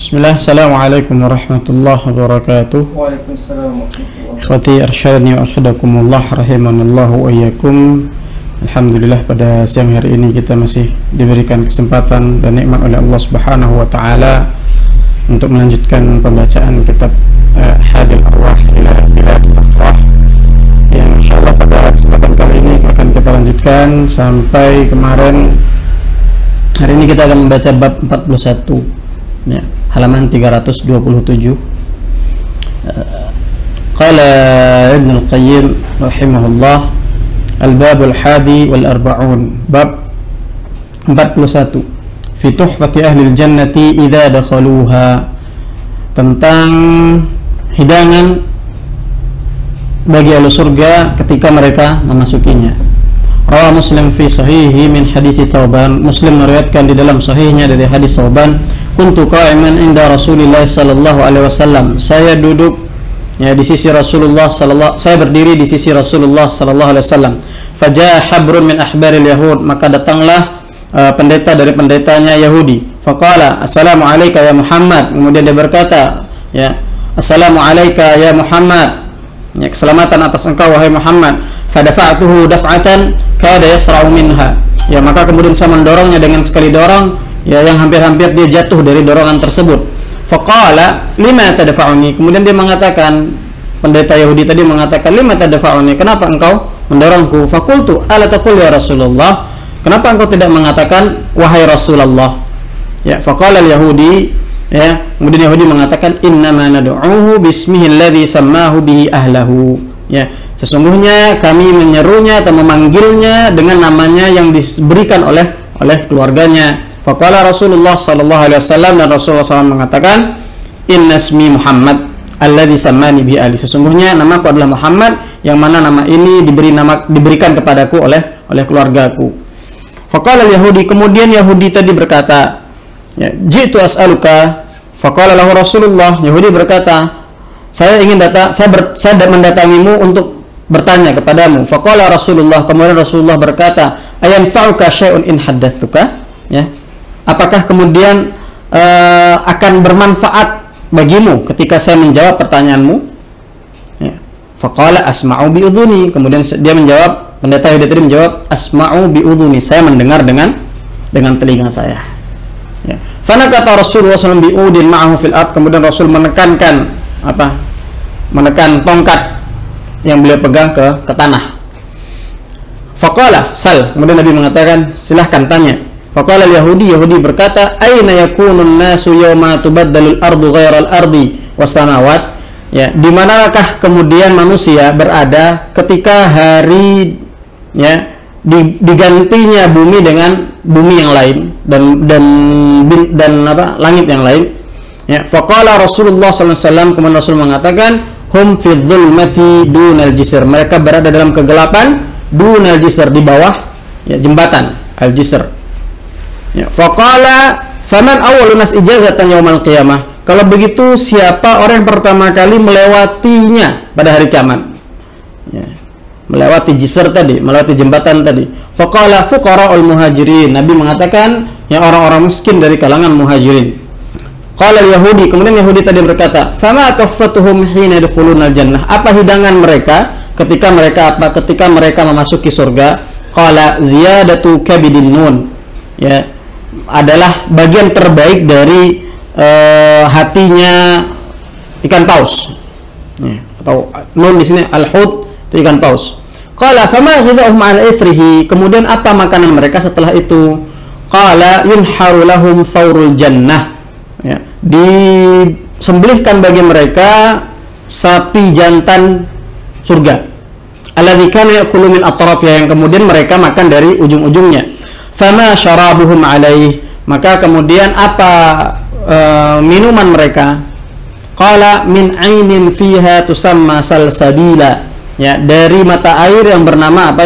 Bismillah, assalamualaikum warahmatullahi wabarakatuh. Waalaikumsalam warahmatullahi wabarakatuh. Ikhwati arsyadni wa akhadakumullah rahimanallahu wa iyyakum. Alhamdulillah, pada siang hari ini kita masih diberikan kesempatan dan nikmat oleh Allah Subhanahu wa taala untuk melanjutkan pembacaan kitab Hadil Arwah ila Biladil Afrah, yang insyaallah pada kesempatan kali ini akan kita lanjutkan sampai kemarin. Hari ini kita akan membaca bab 41 ya, halaman 327. Qala Ibn Al-Qayyim rahimahullah, al-babul hadi wal arba'un, bab 41, fi tuhfati ahli al-jannati idza dakhaluha, tentang hidangan bagi ahli surga ketika mereka memasukinya. Rawa Muslim fi sahihi min hadithi Thawban, Muslim meriwayatkan di dalam sahihnya dari hadis Thawban, kuntu qa'iman inda Rasulillah sallallahu alaihi wasallam, saya duduk ya di sisi Rasulullah saya berdiri di sisi Rasulullah sallallahu alaihi wasallam. Fajaa habrun min ahbaril yahud, maka datanglah pendeta dari pendetanya Yahudi. Faqala assalamu alayka ya Muhammad, kemudian dia berkata ya, assalamu alayka ya Muhammad, ya, keselamatan atas engkau wahai Muhammad. Fadafa'tuhu daf'atan kada yasra'u minha, ya, maka kemudian saya mendorongnya dengan sekali dorong ya, yang hampir-hampir dia jatuh dari dorongan tersebut. Faqala lima tadfa'uni, kemudian dia mengatakan, pendeta Yahudi tadi mengatakan, lima tadfa'uni, kenapa engkau mendorongku? Faqultu ala taqul ya Rasulullah, kenapa engkau tidak mengatakan wahai Rasulullah? Ya, faqala al-Yahudi, ya, kemudian Yahudi mengatakan, innama nad'uhu bismihi alladhi sammahu bihi ahlahu, ya, sesungguhnya kami menyerunya atau memanggilnya dengan namanya yang diberikan oleh keluarganya. Faqala Rasulullah sallallahu alaihi wasallam, dan Rasulullah SAW mengatakan, inna ismi Muhammad alladzi sammani bi ali, sesungguhnya namaku adalah Muhammad, yang mana nama ini diberikan kepadaku oleh keluargaku. Faqala Yahudi, kemudian Yahudi tadi berkata, ya, jitu as'aluka. Faqala lahu Rasulullah, Yahudi berkata, saya mendatangimu untuk bertanya kepadamu. Faqala Rasulullah, kemudian Rasulullah berkata, ayanfa'uka syai'un in haddatsuka, ya, apakah kemudian akan bermanfaat bagimu ketika saya menjawab pertanyaanmu? Ya. Faqala asma'u bi udhuni, kemudian dia menjawab, pendeta Yahudi tadi menjawab, asma'u bi udhuni, saya mendengar dengan telinga saya. Ya. Fanakata Rasulullah SAW bi udin ma'ahu fil ard, kemudian Rasul menekan tongkat yang beliau pegang ke tanah. Faqala sal, kemudian Nabi mengatakan, silahkan tanya. Faqala Yahudi berkata, aina yakunun nasu yawma tubaddalul ardu ghairal ardi was samawat, ya, di manakah kemudian manusia berada ketika hari, ya, digantinya bumi dengan bumi yang lain dan langit yang lain, ya. Faqala Rasulullah sallallahu alaihi wasallam, kemudian Rasul mengatakan, hum fi dhulmati dunal jisr, mereka berada dalam kegelapan dunal jisr, di bawah, ya, jembatan al jisr, ya. Faqala faman awwalu nas ijazatan yaumal qiyamah, kalau begitu siapa orang yang pertama kali melewatinya pada hari kiamat, ya, melewati jisr tadi, melewati jembatan tadi. Faqala fuqara'ul muhajirin, Nabi mengatakan, ya, orang-orang miskin dari kalangan muhajirin. Qala Yahudi, kemudian Yahudi tadi berkata, fama tuhfatuhum hina yadkhulunal jannah, apa hidangan mereka ketika mereka memasuki surga? Qala ziyadatu kabidin nun, ya, adalah bagian terbaik dari hatinya ikan paus, ya, atau nun di sini al-hut, itu ikan paus. Qala fama ghidhahum ala ithrihi, kemudian apa makanan mereka setelah itu? Qala yunharu lahum thawrul jannah, ya, disembelihkan bagi mereka sapi jantan surga, alladzi kana ya'kulu min atrafiha, yang kemudian mereka makan dari ujung-ujungnya. Fama syarabuhum alaih, maka kemudian apa minuman mereka? Qala min ainin fiha tusamma salsabila, ya, dari mata air yang bernama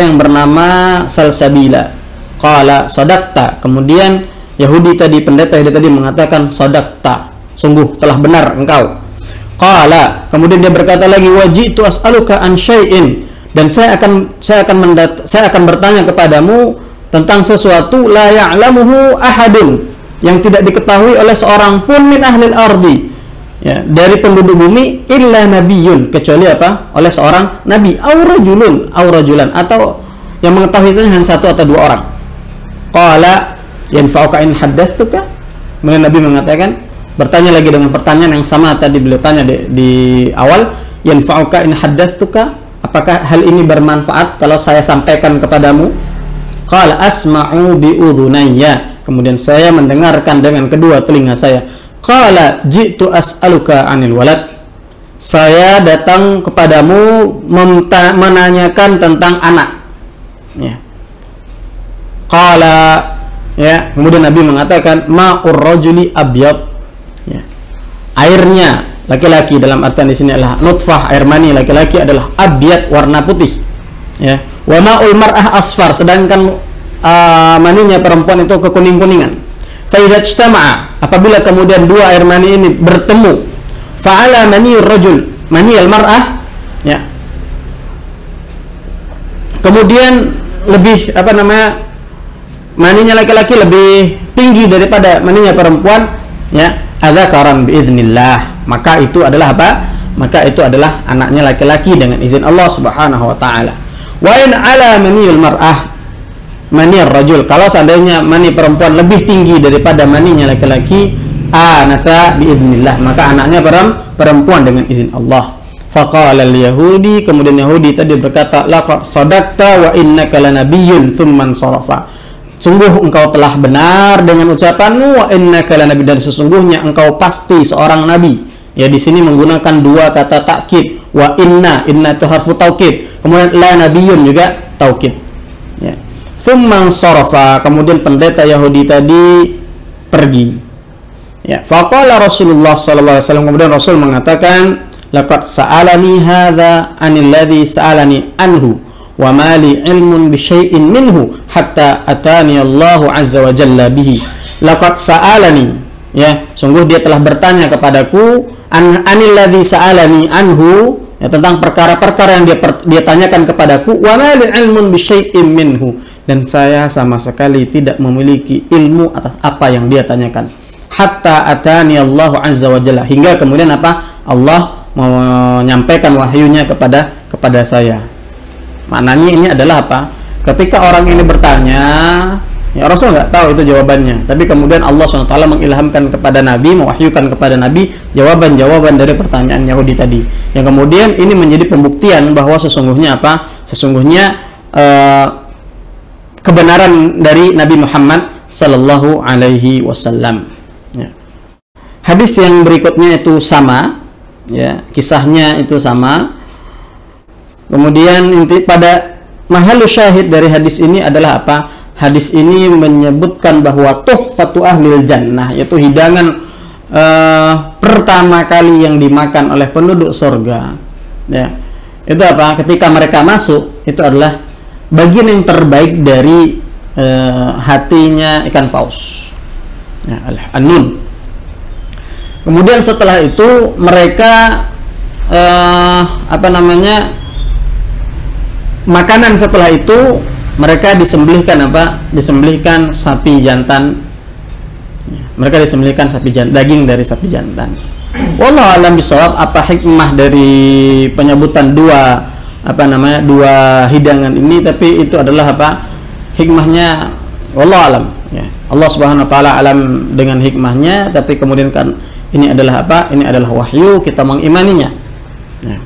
salsabila. Qala sadaqta, kemudian Yahudi tadi, pendeta Yahudi tadi mengatakan, sadaqta, sungguh telah benar engkau. Qala, kemudian dia berkata lagi, wajitu as'aluka an syai'in, dan saya akan bertanya kepadamu tentang sesuatu la ya'lamuhu ahadun, yang tidak diketahui oleh seorang pun min ahlil ardi, ya, dari penduduk bumi, illa nabiyun, kecuali apa? Oleh seorang nabi, aw rajulan, atau yang mengetahui itu hanya satu atau dua orang. Qala yanfa'uka in haddatsuka. Kemudian Nabi mengatakan, bertanya lagi dengan pertanyaan yang sama tadi beliau tanya di awal, yanfa'uka in haddatsuka, apakah hal ini bermanfaat kalau saya sampaikan kepadamu? Qala asma'u bi udhunayya, kemudian saya mendengarkan dengan kedua telinga saya. Qala ji'tu as'aluka 'anil walad, saya datang kepadamu menanyakan tentang anak. Ya. Qala, ya, kemudian Nabi mengatakan ma'ur rajuli abyad, ya, airnya laki-laki dalam artian di sini adalah nutfah, air mani laki-laki adalah abyad, warna putih, ya. Wa ma'ul mar'ah asfar, sedangkan maninya perempuan itu kekuning-kuningan. Fa idza ijtama'a, apabila kemudian dua air mani ini bertemu, fa'ala maniyur rajul maniyal mar'ah, ya, kemudian lebih maninya laki-laki lebih tinggi daripada maninya perempuan, ya, adzakaran biiznillah, maka itu adalah apa? Maka itu adalah anaknya laki-laki dengan izin Allah Subhanahu wa taala. Wa in ala maniyul mar'ah maniyar rajul, kalau seandainya mani perempuan lebih tinggi daripada maninya laki-laki, anatha biiznillah, maka anaknya perempuan dengan izin Allah. Faqala al-yahudi, kemudian Yahudi tadi berkata, laqad sadaqta wa innaka lanabiyyun thumma sarafa, sungguh engkau telah benar dengan ucapanmu, wa innaka lanabiyyun, dan sesungguhnya engkau pasti seorang nabi. Ya, di sini menggunakan dua kata takkid, wa inna itu harfu taukid, kemudian la nabiyyun juga taukid, ya. Thumma sarafa, kemudian pendeta Yahudi tadi pergi, ya. Faqala Rasulullah sallallahu alaihi wasallam, kemudian Rasul mengatakan, laqad sa'alani hadza 'anil ladzi sa'alani anhu wa ma li ilmun bi syai'in minhu hatta atani Allahu 'azza wa jalla bihi. Laqad sa'alani, ya, sungguh dia telah bertanya kepadaku, anil ladzi sa'alani anhu, ya, tentang perkara-perkara yang dia tanyakan kepadaku, wa ma li ilmun bi syai'in minhu, dan saya sama sekali tidak memiliki ilmu atas apa yang dia tanyakan. Hatta atani Allahu 'azza wa jalla, hingga kemudian apa? Allah menyampaikan wahyunya kepada saya. Maknanya ini adalah apa? Ketika orang ini bertanya, ya, Rasul nggak tahu itu jawabannya, tapi kemudian Allah SWT mengilhamkan kepada Nabi, mewahyukan kepada Nabi jawaban-jawaban dari pertanyaan Yahudi tadi, yang kemudian ini menjadi pembuktian bahwa sesungguhnya apa? Sesungguhnya kebenaran dari Nabi Muhammad Sallallahu Alaihi Wasallam. Ya. Hadis yang berikutnya itu sama, ya, kisahnya itu sama. Kemudian inti pada mahallu syahid dari hadis ini adalah apa? Hadis ini menyebutkan bahwa tuhfatu ahlil jannah, yaitu hidangan pertama kali yang dimakan oleh penduduk surga, ya, itu apa? Ketika mereka masuk, itu adalah bagian yang terbaik dari hatinya ikan paus, ya, an-nun. Kemudian setelah itu mereka makanan setelah itu mereka disembelihkan apa? Disembelihkan sapi jantan. Mereka disembelihkan daging dari sapi jantan. Wallahu a'lam bishawab, apa hikmah dari penyebutan dua hidangan ini, tapi itu adalah apa? Hikmahnya wallahu a'lam, ya. Allah Subhanahu wa taala alam dengan hikmahnya, tapi kemudian kan ini adalah apa? Ini adalah wahyu, kita mengimaninya. Ya.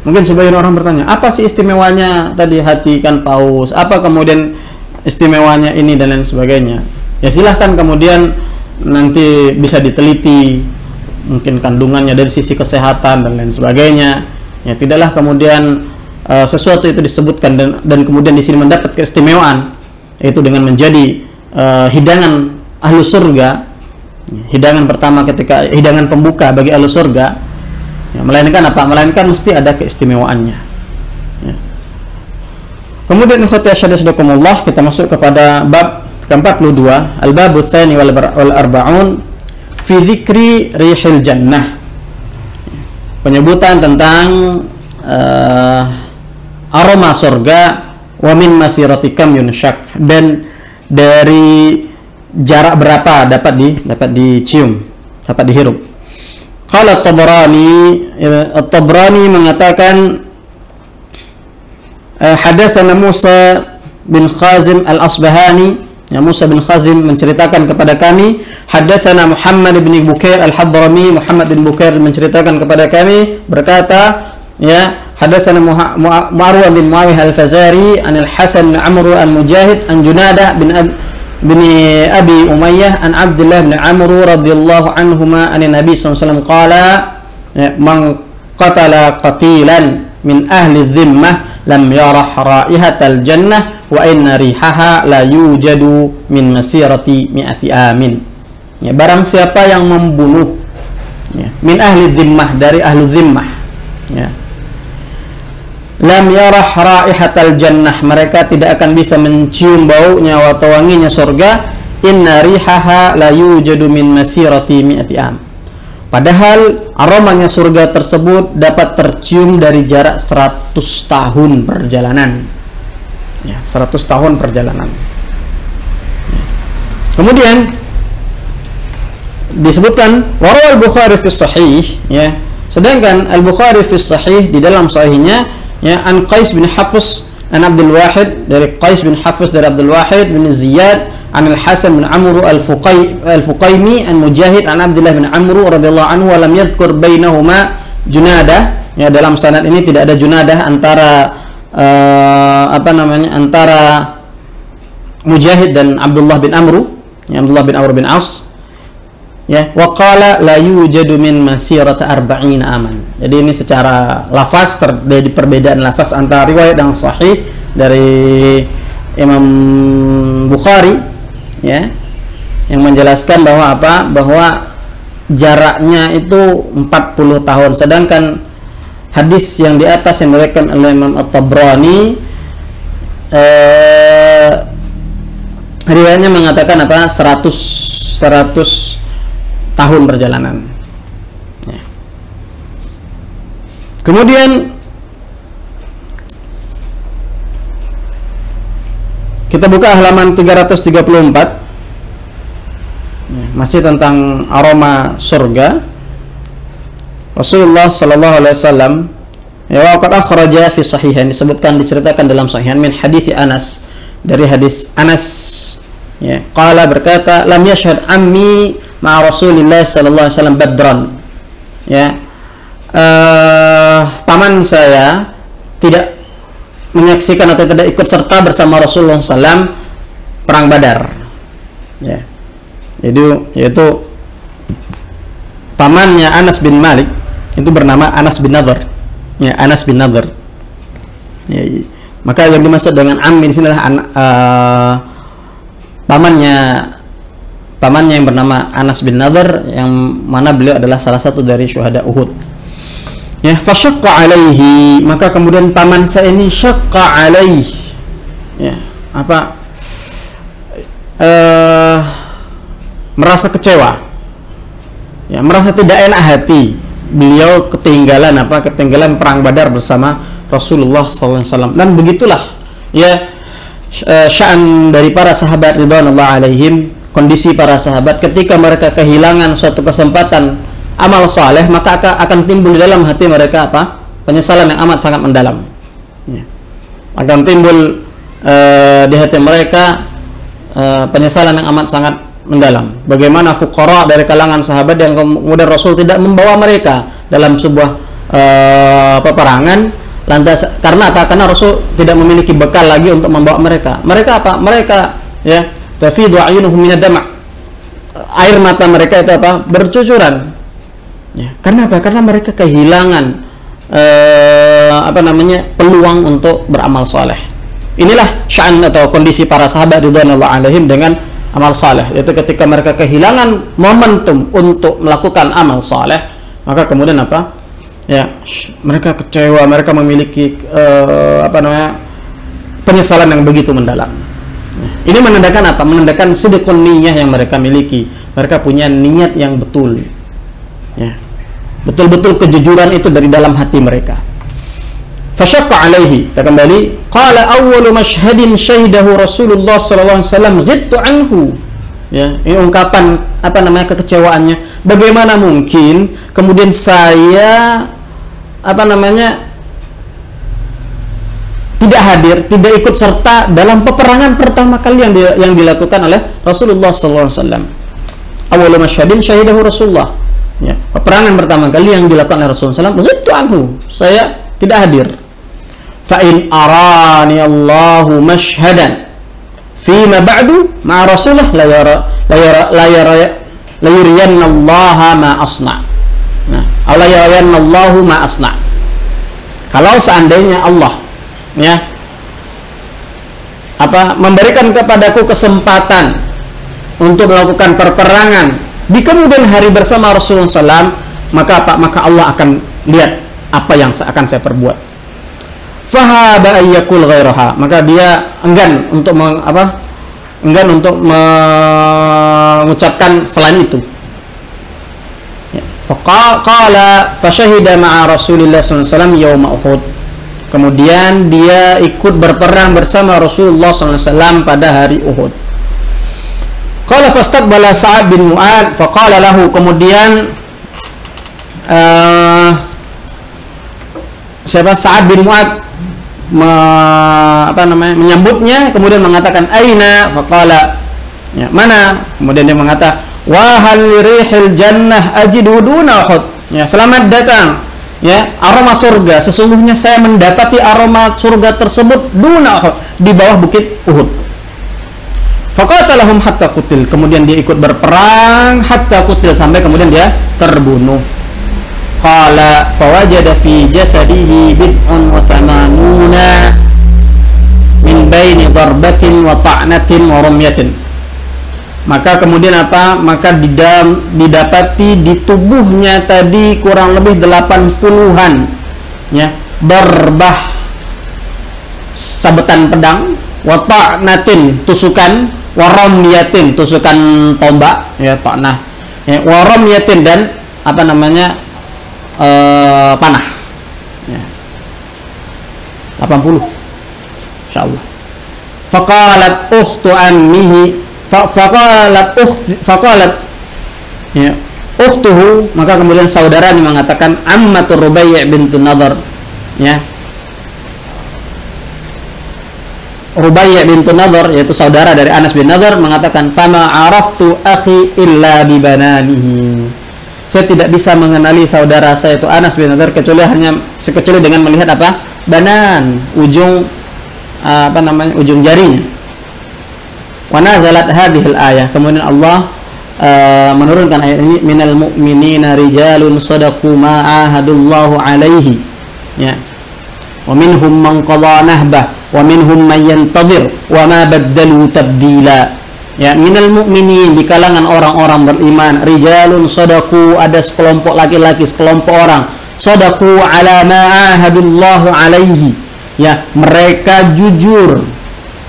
Mungkin sebagian orang bertanya, apa sih istimewanya tadi hati ikan paus? Apa kemudian istimewanya ini dan lain sebagainya? Ya silahkan kemudian nanti bisa diteliti, mungkin kandungannya dari sisi kesehatan dan lain sebagainya. Ya, tidaklah kemudian sesuatu itu disebutkan dan kemudian di sini mendapat keistimewaan, yaitu dengan menjadi hidangan ahlu surga. Hidangan pertama ketika hidangan pembuka bagi ahlu surga, ya, melainkan apa? Melainkan mesti ada keistimewaannya, ya. Kemudian ikhwati syaddakumullah, kita masuk kepada bab ke-42, al-babu tsani wal arba'un fi dzikri rihil jannah, penyebutan tentang aroma surga, wa min masirati kam yunsyak, dan dari jarak berapa dapat dicium, dapat dihirup. Qala At-Tabrani mengatakan hadatsana Musa bin Khazim Al-Asbahani, ya, Musa bin Khazim menceritakan kepada kami, hadatsana Muhammad bin Bukair Al-Hadrami, Muhammad bin Bukair menceritakan kepada kami berkata, ya, hadatsana Marwan bin Muawiyah Al-Fazari an Al-Hasan bin Amr an Mujahid an Junadah bin Abi Umayyah an Abdullah bin Amr radhiyallahu anhuma an Nabi sallallahu alaihi wasallam qala, man qatala qatilan min ahli dhimmah lam yarah raihatal jannah wa inna rihaha la yujadu min masirati mi'ati amin. Ya, barang siapa yang membunuh, ya, min ahli dhimmah, dari ahli dhimmah, ya, lam yarah raihatal jannah, mereka tidak akan bisa mencium baunya atau wanginya surga, inna rihaha la yujadu min masirati mi'ati am. Padahal aromanya surga tersebut dapat tercium dari jarak 100 tahun perjalanan. Ya, 100 tahun perjalanan. Ya. Kemudian disebutkan warawal Bukhari fi sahih, ya. Sedangkan Al-Bukhari fi sahih di dalam sahihnya, ya, an Qais bin Hafs an Abdul Wahid, dari Qais bin Hafs dari Abdul Wahid bin Ziyad an Al-Hasan bin Amr Al-Fuqaimi an Mujahid an Abdullah bin Amr radhiyallahu anhu wa lam yadhkur bainahuma Junadah. Ya, dalam sanad ini tidak ada Junadah antara antara Mujahid dan Abdullah bin Amr, ya, Abdullah bin Amr bin As. Ya, wa qala la yujadu min masirata 40 aman. Jadi ini secara lafaz terjadi perbedaan lafaz antara riwayat yang sahih dari Imam Bukhari, ya, yang menjelaskan bahwa bahwa jaraknya itu 40 tahun. Sedangkan hadis yang di atas yang diriwayatkan oleh Imam At-Tabrani, riwayatnya mengatakan 100 tahun perjalanan. Ya. Kemudian kita buka halaman 334. Masih tentang aroma surga. Rasulullah sallallahu alaihi wasallam, ya, waqad akhraja fi sahihain, diceritakan dalam sahihain min hadits Anas, dari hadis Anas, ya, qala berkata, lam yashhad ammi ma Rasulillah sallallahu alaihi wasallam badran. Ya, paman saya tidak menyaksikan atau tidak ikut serta bersama Rasulullah SAW perang Badar. Ya, yaitu pamannya Anas bin Malik itu bernama Anas bin Nadhr. Ya, Anas bin Nadhr. Ya, maka yang dimaksud dengan ammi di sini adalah pamannya yang bernama Anas bin Nadhr, yang mana beliau adalah salah satu dari syuhada Uhud. Ya, fasyaqqa alaihi, maka kemudian paman saya ini syaqqa alaihi, ya, merasa kecewa, ya, merasa tidak enak hati beliau ketinggalan perang Badar bersama Rasulullah SAW. Dan begitulah, ya, sya'an dari para sahabat ridwanullah alaihim, kondisi para sahabat ketika mereka kehilangan suatu kesempatan amal saleh, maka akan timbul di dalam hati mereka penyesalan yang amat sangat mendalam. Ya. Akan timbul di hati mereka penyesalan yang amat sangat mendalam. Bagaimana fuqara dari kalangan sahabat yang kemudian Rasul tidak membawa mereka dalam sebuah peperangan, lantas karena Karena Rasul tidak memiliki bekal lagi untuk membawa mereka. Mereka, ya, tafidu a'yunuhum minad dam'. Air mata mereka itu bercucuran. Ya, karena Karena mereka kehilangan peluang untuk beramal saleh. Inilah sya'an atau kondisi para sahabat ridwanullah alaihim dengan amal saleh, yaitu ketika mereka kehilangan momentum untuk melakukan amal saleh, maka kemudian ya, mereka kecewa, mereka memiliki penyesalan yang begitu mendalam. Ini menandakan menandakan sidqun niyyah yang mereka miliki. Mereka punya niat yang betul. Ya. Betul-betul kejujuran itu dari dalam hati mereka. Fasyaqqa alaihi, kita kembali, qala awwalu mashhadin syahidahu Rasulullah sallallahu alaihi wasallam ghibtu anhu. Ya, ini ungkapan apa namanya kekecewaannya. Bagaimana mungkin kemudian saya apa namanya tidak hadir, tidak ikut serta dalam peperangan pertama kali yang dilakukan oleh Rasulullah SAW. Awwalu masyhadin syahidahu Rasulullah. Ya, peperangan pertama kali yang dilakukan oleh Rasulullah SAW, itu anhu, saya tidak hadir. Fa in arani Allahu masyhadan fima ba'du ma'a Rasulullah la yuriyanna Allah ma asna. Nah, la yuriyanna Allah ma asna. Kalau seandainya Allah ya memberikan kepadaku kesempatan untuk melakukan perperangan di kemudian hari bersama Rasulullah SAW, maka Allah akan lihat apa yang akan saya perbuat. Fahaba ayyakul ghairaha, maka dia enggan untuk mengucapkan selain itu. Ya. Faqala fasyahida ma'a Rasulillah SAW yauma Uhud. Kemudian dia ikut berperang bersama Rasulullah SAW pada hari Uhud. Qala fastaqbala Sa'ad bin Mu'adz faqala lahu, kemudian Sa'ad bin Mu'adz menyambutnya, kemudian mengatakan aina, faqala, ya, mana? Kemudian dia mengatakan wa hal rihil jannah ajidu duna Uhud, ya, selamat datang, ya, aroma surga, sesungguhnya saya mendapati aroma surga tersebut duna Uhud, di bawah bukit Uhud. Faqatalahum hatta qutil, kemudian dia ikut berperang hatta qutil, sampai kemudian dia terbunuh. Qala fawajada fi jasadihi bid'un wa thamanuna min baini darbatin wa ta'natin wa rumyatin. Maka kemudian maka didapati di tubuhnya tadi kurang lebih 80-an, ya, darbah sabetan pedang, wa ta'natin tusukan, wa rumyatin tusukan tombak, ya, ta'nah, ya, wa rumyatin, dan panah, ya. 80 insyaallah. Faqalat ukhtu ammihi faqalat ya ukhtuhu, maka kemudian saudaranya mengatakan ammatur Rubai' bintu Nadhr, ya, Rubai' bintu Nadhr yaitu saudara dari Anas bin Nadhr, mengatakan fama araftu akhi illa bi bananihi, saya tidak bisa mengenali saudara saya itu Anas bin Nadhr kecuali dengan melihat banan, ujung ujung jarinya. Wa nazalat hadhil ayah, kemudian Allah menurunkan ayat ini, minal mu'minina rijalun shadaqu ma ahadullahu alaihi, ya, wa minhum man qadha nahbah wa minhum man yantadhir wa ma baddalu tabdila. Ya, minal mu'minin, di kalangan orang-orang beriman, rijalun shadaqu, ada sekelompok laki-laki, sekelompok orang, shadaqu ala ma ahadullahu alaihi, ya, mereka jujur,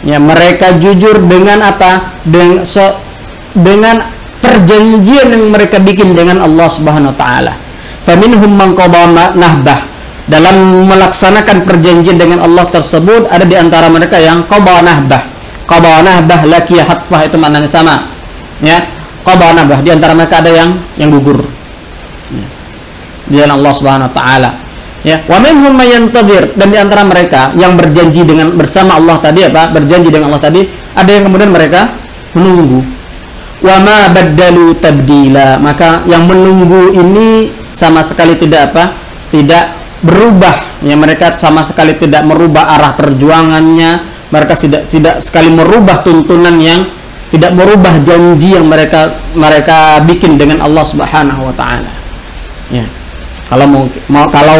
ya, mereka jujur dengan dengan perjanjian yang mereka bikin dengan Allah Subhanahu wa taala. Faminhum man qadha nahbah, dalam melaksanakan perjanjian dengan Allah tersebut ada di antara mereka yang qadha nahbah. Qadha nahbah laki hatfah, itu maknanya sama, ya. Qadha nahbah, di antara mereka ada yang gugur, ya, di jalan Allah Subhanahu wa taala, ya. Wa minhum may yantadhir, dan di antara mereka yang berjanji bersama Allah tadi, berjanji dengan Allah tadi, ada yang kemudian mereka menunggu. Wa ma baddalu tabdila, maka yang menunggu ini sama sekali tidak berubah, ya, mereka sama sekali tidak merubah arah perjuangannya. Mereka tidak sekali merubah tuntunan, yang tidak merubah janji yang mereka bikin dengan Allah Subhanahu wa taala. Ya. Kalau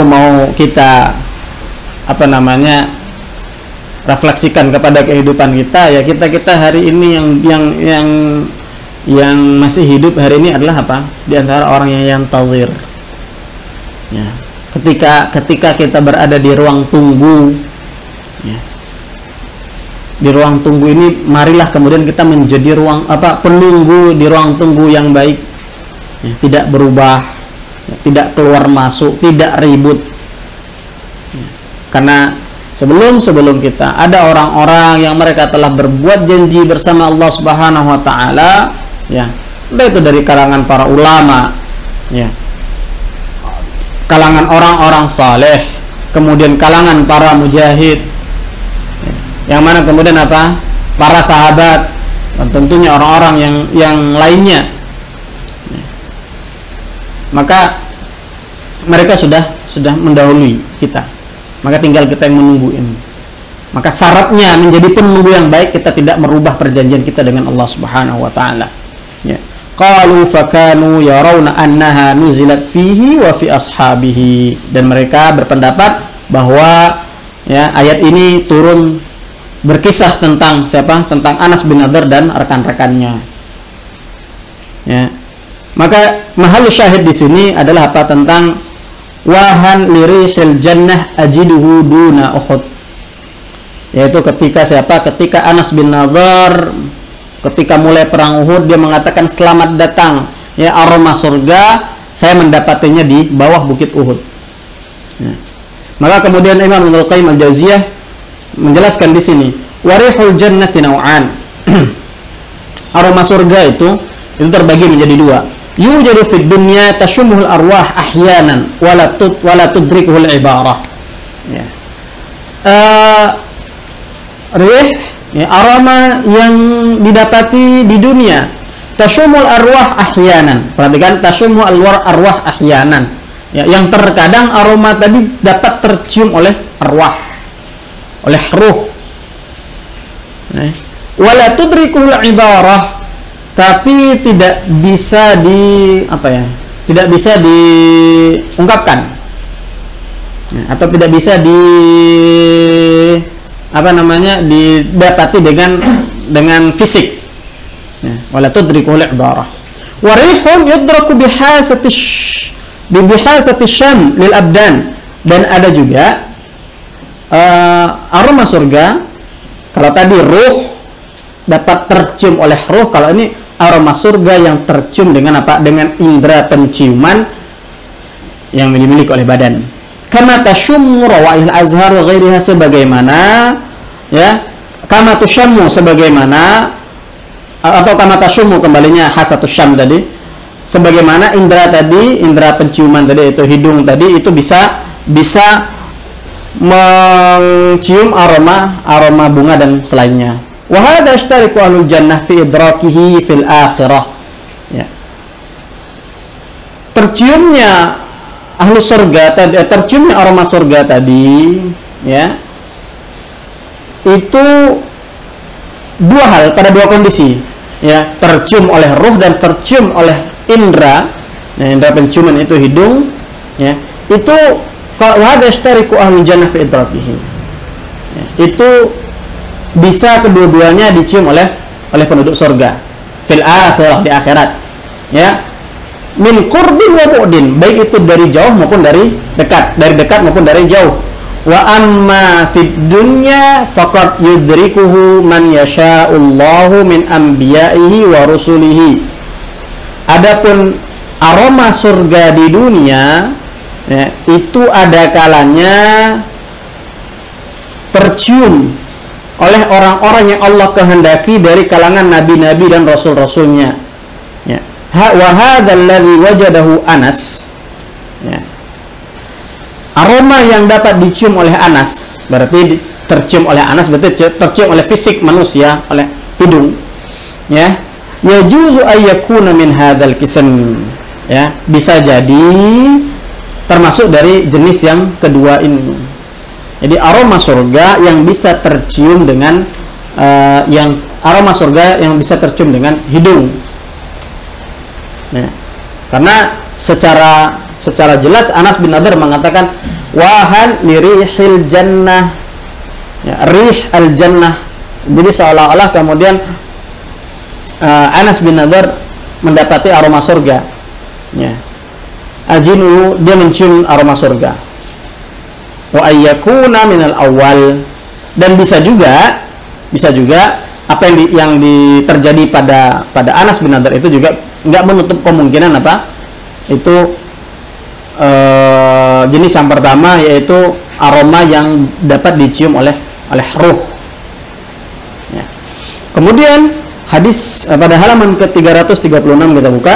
mau kita refleksikan kepada kehidupan kita, ya, kita hari ini yang masih hidup hari ini adalah di antara orang yang tawir. Ya. Ketika kita berada di ruang tunggu, ya, di ruang tunggu ini, marilah kemudian kita menjadi penunggu di ruang tunggu yang baik, ya, tidak berubah, ya, tidak keluar masuk, tidak ribut, ya. Karena sebelum kita ada orang-orang yang mereka telah berbuat janji bersama Allah Subhanahu wa taala, ya, entah itu dari kalangan para ulama, ya, kalangan orang-orang saleh, kemudian kalangan para mujahid, yang mana kemudian apa? Para sahabat, dan tentunya orang-orang yang lainnya. Maka mereka sudah mendahului kita. Maka tinggal kita yang menunggu ini. Maka syaratnya menjadi penunggu yang baik, kita tidak merubah perjanjian kita dengan Allah Subhanahu wa taala. Ya. Qalu fakanu yarawna annaha nuzilat fihi wa fi ashabihi. Dan mereka berpendapat bahwa ya, ayat ini turun berkisah tentang siapa? Tentang Anas bin Nadhr dan rekan-rekannya. Ya. Maka mahallu syahid di sini adalah apa? Tentang wahan lirihil jannah ajiduhu duna Uhud. Yaitu ketika siapa? Ketika Anas bin Nadhr ketika mulai perang Uhud, dia mengatakan selamat datang ya aroma surga, saya mendapatinya di bawah bukit Uhud. Ya. Maka kemudian Imam Ibnu Qayyim al-Jauziyah menjelaskan di sini, warihul jannati nau'an. Aroma surga itu terbagi menjadi dua. Yujadu fid dunya tashumuhul arwah ahyanan wala tudrikuhul ibarah. Ya. Rih, ya, aroma yang didapati di dunia, tashumul arwah ahyanan. Perhatikan, tashumul arwah ahyanan. Ya, yang terkadang aroma tadi dapat tercium oleh arwah, oleh ruh. Wala tudrikuhul ibarah, tapi tidak bisa tidak bisa diungkapkan, atau tidak bisa didapati dengan fisik. Wala tudrikuhul ibarah. Wa rihun yudraku bihasati syam lil abdan. Dan ada juga aroma surga. Kalau tadi ruh dapat tercium oleh ruh, kalau ini aroma surga yang tercium dengan apa? Dengan indera penciuman yang dimiliki oleh badan. Kama tashummu rawaihil azhar wa ghairiha, sebagaimana ya, kama tushammu, sebagaimana, atau kama tashummu kembalinya hasatus syam tadi, sebagaimana indera tadi, indera penciuman tadi, itu hidung tadi, itu bisa mencium aroma bunga dan selainnya. Wa hadza yashtariku ahlul jannah fi idrakihi fil akhirah. Ya. Terciumnya ahlu surga tadi, terciumnya aroma surga tadi, ya, itu dua hal pada dua kondisi, ya, tercium oleh ruh dan tercium oleh indera. Nah, indera penciuman itu hidung, ya, itu wa hadza yashtariku ahlul jannah fi idrakihi. Ya, itu bisa kedua-duanya dicium oleh penduduk surga fil akhirah, di akhirat, ya, min qurbin wa bu'din, baik itu dari jauh maupun dari dekat, maupun dari jauh. Wa amma fid dunya faqad yudrikuhu man yasha'ullahu min anbiya'ihi wa rusulihi. Adapun aroma surga di dunia, ya, itu ada kalanya tercium oleh orang-orang yang Allah kehendaki dari kalangan nabi-nabi dan rasul-rasulnya. Ya. Wa hadzal ladzi wajadahu Anas. Ya. Aroma yang dapat dicium oleh Anas, berarti tercium oleh Anas, berarti tercium oleh fisik manusia, oleh hidung. Ya. Yajuzu ayyakuna min hadzal qism. Ya, bisa jadi termasuk dari jenis yang kedua ini. Jadi aroma surga yang bisa tercium dengan aroma surga yang bisa tercium dengan hidung. Ya. Karena secara jelas Anas bin Nadhr mengatakan wahan lirihil jannah, ya, rih al jannah. Jadi seolah-olah kemudian Anas bin Nadhr mendapati aroma surga. Ya. Ajinu, dia mencium aroma surga. Wa ayyakuna minal awal, dan bisa juga apa yang terjadi pada Anas bin Nadhr itu juga nggak menutup kemungkinan apa itu jenis yang pertama, yaitu aroma yang dapat dicium oleh ruh. Ya. Kemudian hadis pada halaman ke-336 kita buka.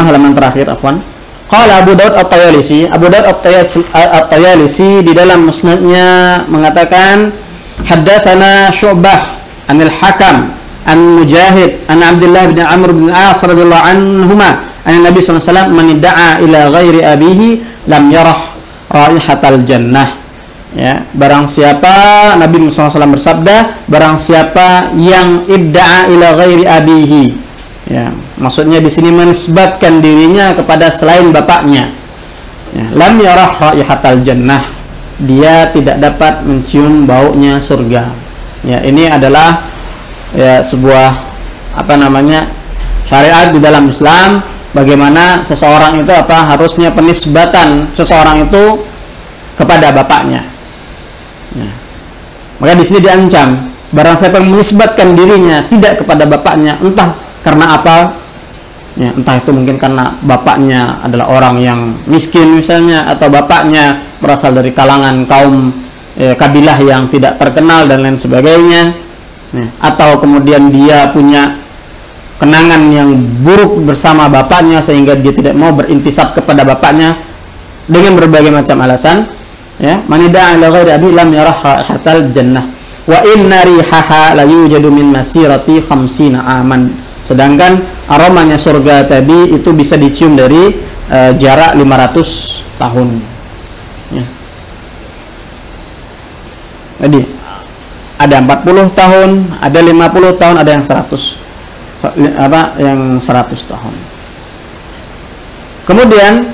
Halaman terakhir, afwan. Qala Abu Daud At-Tayalisi, Abu Daud At-Tayalisi di dalam musnadnya mengatakan haddatsana Syu'bah anil Hakam an Mujahid an Abdullah bin Amr bin As radhiyallahu anhuma an Nabi sallallahu alaihi wasallam man da'a ila ghairi abihi lam yarah raihatal jannah. Ya, barang siapa, Nabi sallallahu alaihi wasallam bersabda, barang siapa yang idda'a ila ghairi abihi, ya, maksudnya di sini menisbatkan dirinya kepada selain bapaknya, ya, lam yarah raihatal jannah, dia tidak dapat mencium baunya surga. Ya, ini adalah ya sebuah syariat di dalam Islam, bagaimana seseorang itu harusnya penisbatan seseorang itu kepada bapaknya. Ya. Maka di sini diancam barang siapa yang menisbatkan dirinya tidak kepada bapaknya, entah karena apa, ya, entah itu mungkin karena bapaknya adalah orang yang miskin misalnya, atau bapaknya berasal dari kalangan kaum kabilah yang tidak terkenal dan lain sebagainya, ya, atau kemudian dia punya kenangan yang buruk bersama bapaknya sehingga dia tidak mau berintisab kepada bapaknya dengan berbagai macam alasan, ya, manida ila ghairi abi lam yarah raihatal jannah wa inna rihaha la yujadu min masirati 50 aman. Sedangkan aromanya surga tadi itu bisa dicium dari jarak 500 tahun. Ya. Jadi ada 40 tahun, ada 50 tahun, ada yang 100. Yang 100 tahun. Kemudian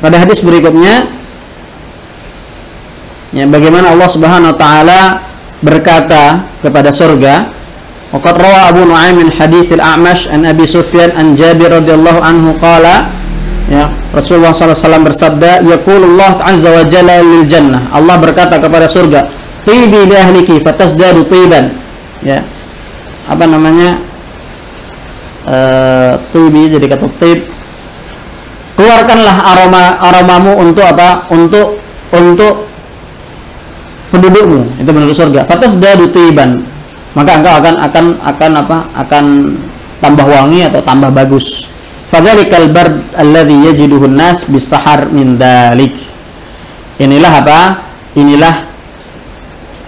pada hadis berikutnya, ya, bagaimana Allah Subhanahu wa taala berkata kepada surga, waqad rawa Abu Nu'aim min hadits al-A'mash an Abi Sufyan an Jabir radhiyallahu anhu qala, ya, Rasulullah sallallahu alaihi wasallam bersabda, yaqulullah azza wa jalla lil jannah, Allah berkata kepada surga, tibi li ahliki fatasdadu tiban. Ya, tibi jadi kata tib, keluarkanlah aromamu untuk untuk pendudukmu, itu penduduk surga. Fatasdadu tiban, maka engkau akan tambah wangi atau tambah bagus. Fadzalikal bard alladzi yajiduhu an-nas bis-sahar min dzalik. Inilah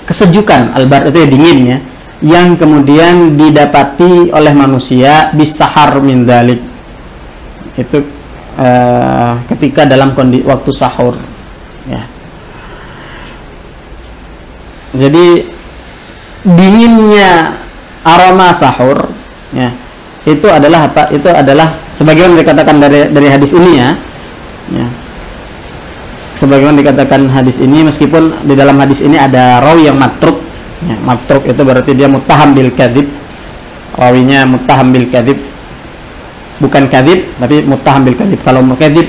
kesejukan, al-bard itu ya dingin, ya, yang kemudian didapati oleh manusia bis-sahar min dzalik. Itu ketika dalam waktu sahur, ya. Jadi dinginnya aroma sahur, ya, itu adalah sebagaimana dikatakan dari hadis ini, ya. Sebagaimana dikatakan hadis ini, meskipun di dalam hadis ini ada rawi yang matruk, ya, matruk itu berarti dia muttaham bil kadzib, rawinya muttaham bil kadzib, bukan kadzib tapi muttaham bil kadzib. Kalau kadzib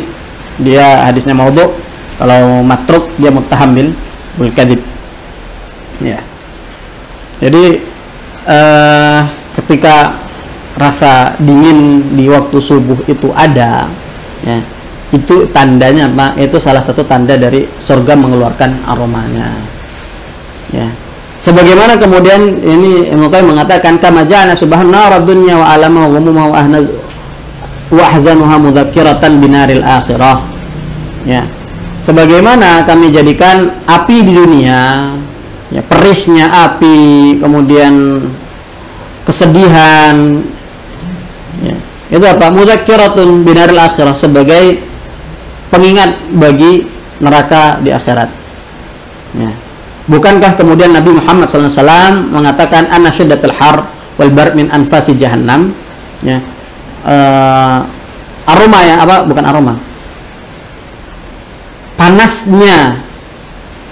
dia hadisnya maudhu, kalau matruk dia muttaham bil kadzib. Ya. Jadi ketika rasa dingin di waktu subuh itu ada, ya, itu tandanya apa? Itu salah satu tanda dari surga mengeluarkan aromanya. Ya. Sebagaimana kemudian ini Ibnu Qayyim mengatakan, kama ja'ana subhanahu dunya wa alama wa mumma wa ahnaz wa ahzanuha mudzakkiratan binaril akhirah. Ya. Sebagaimana kami jadikan api di dunia, ya, perihnya api, kemudian kesedihan, ya, itu apa? Mudzakiratun binaril akhirah, sebagai pengingat bagi neraka di akhirat. Ya. Bukankah kemudian Nabi Muhammad SAW mengatakan anna syiddatul har wal bar min anfasi jahannam, ya. Aroma, ya, bukan aroma, panasnya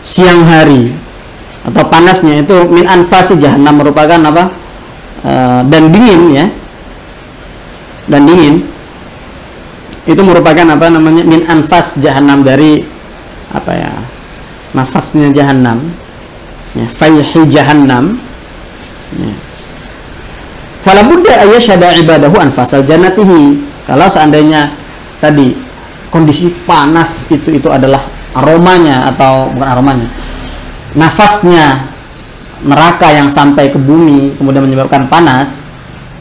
siang hari atau panasnya itu min anfasi jahannam, merupakan dan dingin, ya, dan dingin itu merupakan min anfas jahannam, dari nafasnya jahannam, ya, fayhi jahannam, ya. Fala budda ayyashhada ibadahu anfasal jannatihi. Kalau seandainya tadi kondisi panas itu adalah aromanya, atau bukan aromanya, nafasnya neraka yang sampai ke bumi kemudian menyebabkan panas,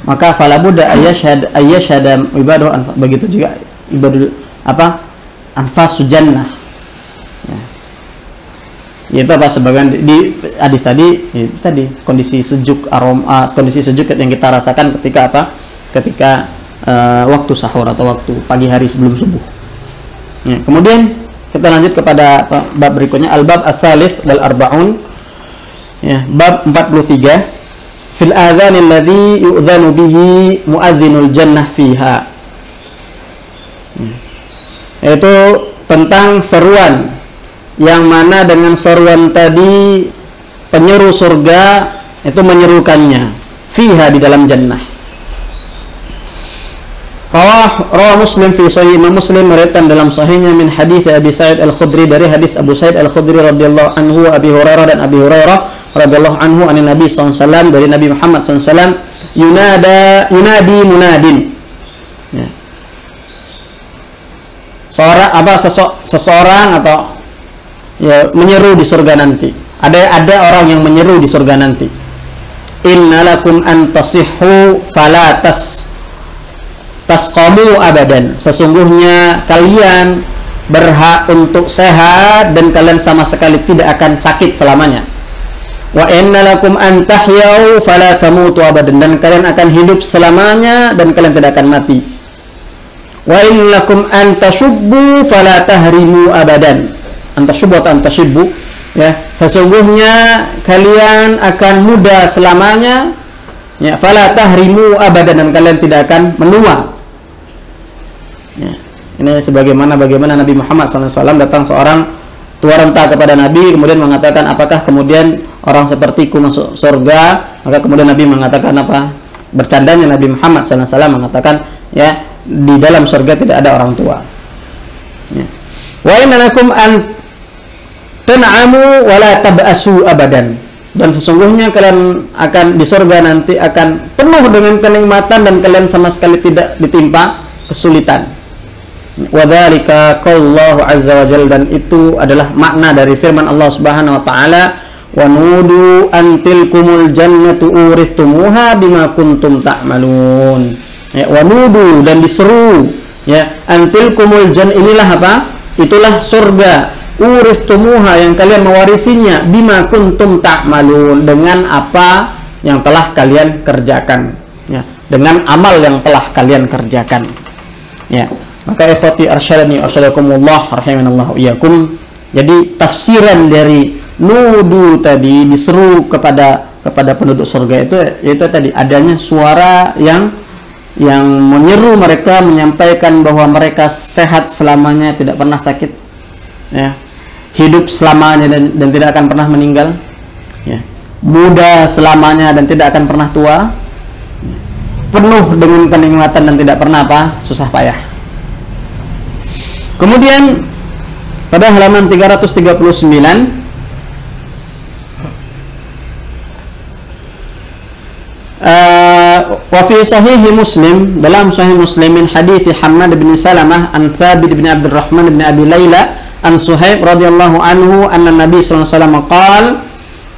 maka fala budda ayyashhada ibadahu begitu juga ibadu anfasu jannah, ya. Itu apa sebagian di hadis tadi, tadi kondisi sejuk kondisi sejuk yang kita rasakan ketika ketika waktu sahur atau waktu pagi hari sebelum subuh, ya. Kemudian kita lanjut kepada bab berikutnya, al-bab ats-tsalits wal arba'un, ya, bab 43, fil adzan alladzi yu'dzanu bihi muadzinul jannah fiha, yaitu tentang seruan yang mana dengan seruan tadi penyeru surga itu menyerukannya fiha, di dalam jannah. Rawah Muslim fi sahih, Imam Muslim meriwayatkan dalam sahihnya min hadis Abi Sa'id Al-Khudri, dari hadis Abu Sa'id Al-Khudri radhiyallahu anhu, Abi Hurairah dan Abi Hurairah radhiyallahu anhu, an Nabi sallallahu alaihi wasallam, dari Nabi Muhammad sallallahu alaihi wasallam, yunadi munadin, ya. Seseorang atau, ya, menyeru di surga nanti. Ada orang yang menyeru di surga nanti. Innalakum an tasihhu fala tasqamu abadan. Sesungguhnya kalian berhak untuk sehat dan kalian sama sekali tidak akan sakit selamanya. Wa innalakum an tahyau fala tamutu abadan. Dan kalian akan hidup selamanya dan kalian tidak akan mati. Wa innakum an tashubbu fala tahrimu abadan. Antashubbu atau antashibbu, ya, sesungguhnya kalian akan muda selamanya, ya, fala tahrimu abadan, dan kalian tidak akan menua, ya. Ini bagaimana Nabi Muhammad SAW datang seorang tua renta kepada Nabi, kemudian mengatakan, apakah kemudian orang sepertiku masuk surga? Maka kemudian Nabi mengatakan apa? Bercandanya Nabi Muhammad SAW mengatakan, ya, di dalam surga tidak ada orang tua, ya. Wa innakum an tan'amu wa la tab'asu abadan, dan sesungguhnya kalian akan di surga nanti akan penuh dengan kenikmatan dan kalian sama sekali tidak ditimpa kesulitan. Wa dzalika qallahu azza wa jalla, dan itu adalah makna dari firman Allah Subhanahu wa taala, wa nudu antilkumul jannatu uristumuha bima kuntum ta'malun, ya, wa nudu, dan diseru, ya, antilkumul jannah, inilah apa? Itulah surga, uristumuha, yang kalian mewarisinya, bima kuntum ta'malun, dengan apa yang telah kalian kerjakan, ya, dengan amal yang telah kalian kerjakan, ya. Maka ikhwati arsyadani arsyadakumullah rahimanallahu iyyakum, jadi tafsiran dari nudu tadi, diseru kepada penduduk surga itu, yaitu tadi adanya suara yang menyeru mereka, menyampaikan bahwa mereka sehat selamanya, tidak pernah sakit, ya, hidup selamanya dan tidak akan pernah meninggal, ya, muda selamanya dan tidak akan pernah tua, ya, penuh dengan kenikmatan dan tidak pernah susah payah. Kemudian pada halaman 339, wa fi sahih Muslim, dalam sahih Muslim, min hadits Hammad bin Salamah an Thabit bin Abdurrahman bin Abi Layla an Suhaib radhiyallahu anhu anna Nabi sallallahu alaihi wasallam qala,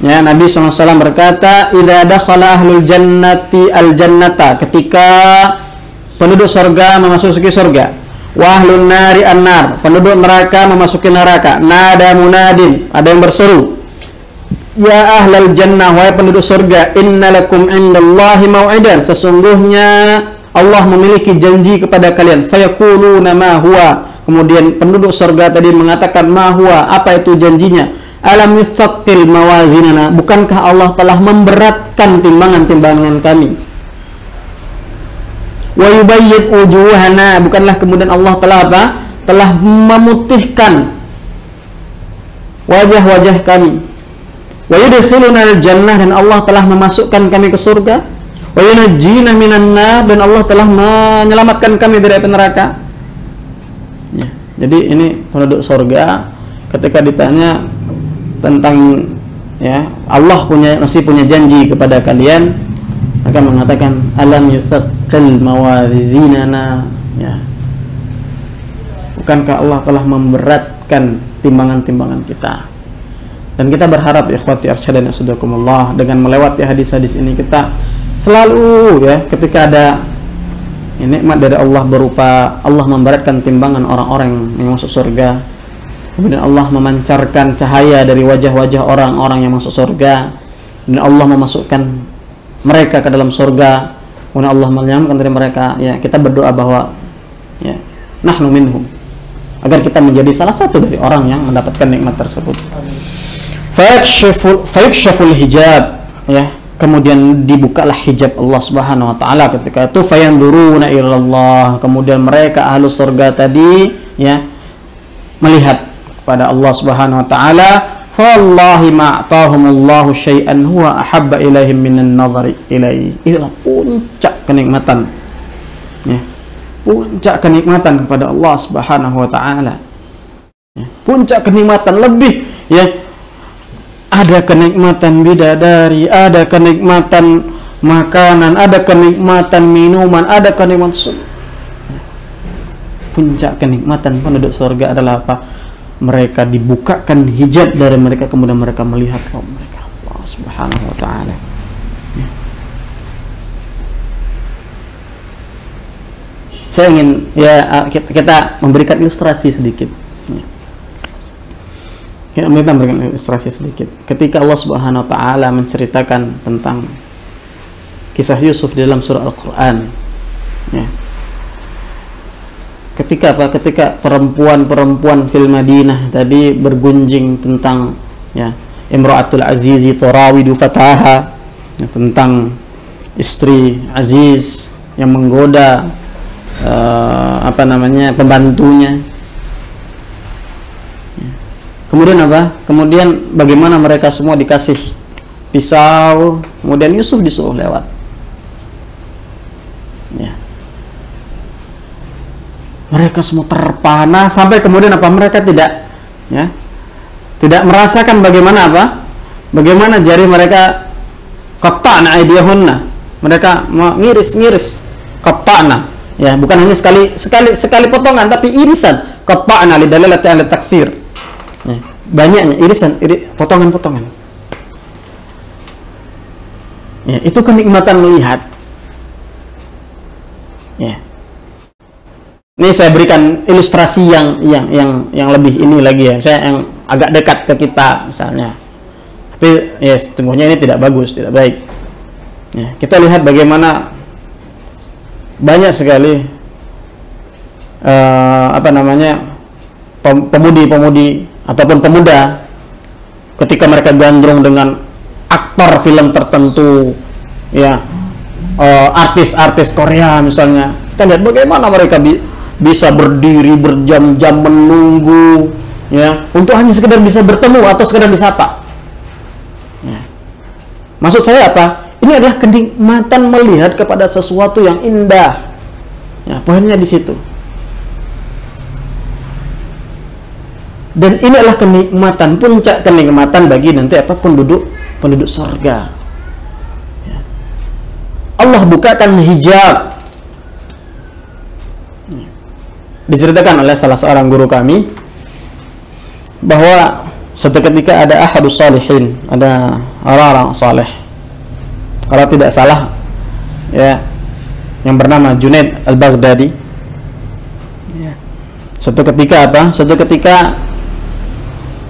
ya, Nabi sallallahu alaihi wasallam berkata, idza dakhala ahlul jannati al jannata, ketika penduduk surga memasuki surga, wa ahlun nari an-nar, penduduk neraka memasuki neraka, nada munadin, ada yang berseru, ya ahlal jannah, wahai penduduk surga, innalakum indallahi mau'idan, sesungguhnya Allah memiliki janji kepada kalian, fayaquluna ma huwa, kemudian penduduk surga tadi mengatakan, ma huwa, apa itu janjinya? Alam yuthaqqil mawazinana, bukankah Allah telah memberatkan timbangan-timbangan kami? Wa yubayyid wujuhana, bukanlah kemudian Allah telah memutihkan wajah-wajah kami. Wa yudkhiluna al-jannah, dan Allah telah memasukkan kami ke surga. Wa yunajjina minan nar, dan Allah telah menyelamatkan kami dari api neraka. Ya, jadi ini penduduk surga ketika ditanya tentang ya, Allah masih punya janji kepada kalian, maka mengatakan alam yuthaqqil mawazinana, ya. Bukankah Allah telah memberatkan timbangan-timbangan kita? Dan kita berharap ikhwati arsyadana sadakumullah, dengan melewati hadis-hadis ini kita selalu, ya, ketika ada nikmat dari Allah berupa Allah memberatkan timbangan orang-orang yang masuk surga, kemudian Allah memancarkan cahaya dari wajah-wajah orang-orang yang masuk surga, dan Allah memasukkan mereka ke dalam surga, kemudian Allah menyelamatkan dari mereka, ya, kita berdoa bahwa, ya, nahnu minhum, agar kita menjadi salah satu dari orang yang mendapatkan nikmat tersebut. Fayakshaful hijab, ya, kemudian dibukalah hijab Allah Subhanahu wa taala ketika itu, fayanzuruna ilallah, kemudian mereka ahlu surga tadi, ya, melihat kepada Allah Subhanahu wa taala. Fawallahi ma'tahumullahu syai'an huwa ahabba ilaihim minan nadhari ilaihi. Inilah puncak kenikmatan, ya, puncak kenikmatan kepada Allah Subhanahu wa taala, ya, puncak kenikmatan lebih, ya, ada kenikmatan bidadari, ada kenikmatan makanan, ada kenikmatan minuman, ada kenikmatan. Puncak kenikmatan penduduk surga adalah apa? Mereka dibukakan hijab dari mereka, kemudian mereka melihat mereka Allah Subhanahu wa taala. Ya. Saya ingin, ya, kita memberikan ilustrasi sedikit. Ya, kita memberikan ilustrasi sedikit. Ketika Allah Subhanahu wa taala menceritakan tentang kisah Yusuf di dalam surah Al-Qur'an, ya. Ketika perempuan-perempuan fil Madinah tadi bergunjing tentang, ya, Imra'atul Azizi turawidu fataha, ya, tentang istri Aziz yang menggoda pembantunya. Kemudian apa? Kemudian bagaimana mereka semua dikasih pisau, kemudian Yusuf disuruh lewat. Ya. Mereka semua terpana sampai kemudian apa? Mereka tidak, ya, tidak merasakan bagaimana apa? Bagaimana jari mereka qatta'na aydiyahunna. Mereka mengiris-ngiris, qatta'na. Ya, bukan hanya sekali potongan, tapi irisan. Qatta'na lidalalati ala taktsir. Ya, banyaknya irisan, potongan-potongan. Ya, itu kenikmatan melihat. Ya. Ini saya berikan ilustrasi yang lebih ini lagi, ya. Saya yang agak dekat ke kita misalnya. Tapi ya sesungguhnya ini tidak bagus, tidak baik. Ya, kita lihat bagaimana banyak sekali pemudi-pemudi ataupun pemuda ketika mereka gandrung dengan aktor film tertentu, ya, artis-artis Korea misalnya, kita lihat bagaimana mereka bisa berdiri berjam-jam menunggu, ya, untuk hanya sekedar bisa bertemu atau sekedar disapa. Ya. Maksud saya apa? Ini adalah kenikmatan melihat kepada sesuatu yang indah. Ya, poinnya di situ. Dan ini adalah kenikmatan, puncak kenikmatan bagi nanti apa? penduduk surga. Ya. Allah bukakan hijab. Ya. Diceritakan oleh salah seorang guru kami bahwa suatu ketika ada ahadus salihin, ada orang-orang saleh, kalau tidak salah, ya, yang bernama Junaid al-Baghdadi. Ya. Suatu ketika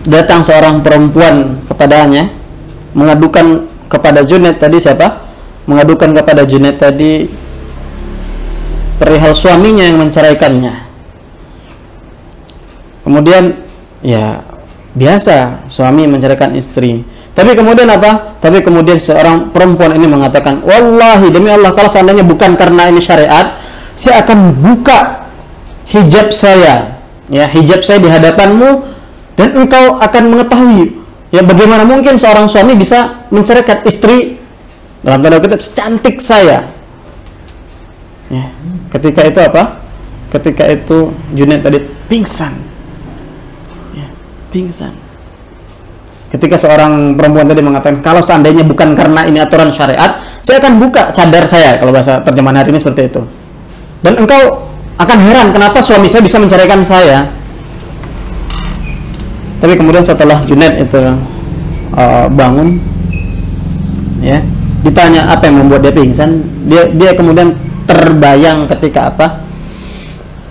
datang seorang perempuan kepadanya, mengadukan kepada Junaid tadi siapa? Mengadukan kepada Junaid tadi perihal suaminya yang menceraikannya. Kemudian, ya, biasa suami menceraikan istri. Tapi kemudian apa? Tapi kemudian seorang perempuan ini mengatakan, wallahi, demi Allah, kalau seandainya bukan karena ini syariat, saya akan buka hijab saya, ya, hijab saya di hadapanmu, dan engkau akan mengetahui, ya, bagaimana mungkin seorang suami bisa menceraikan istri dalam tanda kutip secantik saya. Ya, ketika itu apa? Ketika itu Junaid tadi pingsan. Ya, pingsan. Ketika seorang perempuan tadi mengatakan, kalau seandainya bukan karena ini aturan syariat, saya akan buka cadar saya, kalau bahasa terjemahan hari ini seperti itu. Dan engkau akan heran kenapa suami saya bisa menceraikan saya. Tapi kemudian setelah Junaid itu bangun, ya, ditanya apa yang membuat dia pingsan, dia kemudian terbayang ketika apa?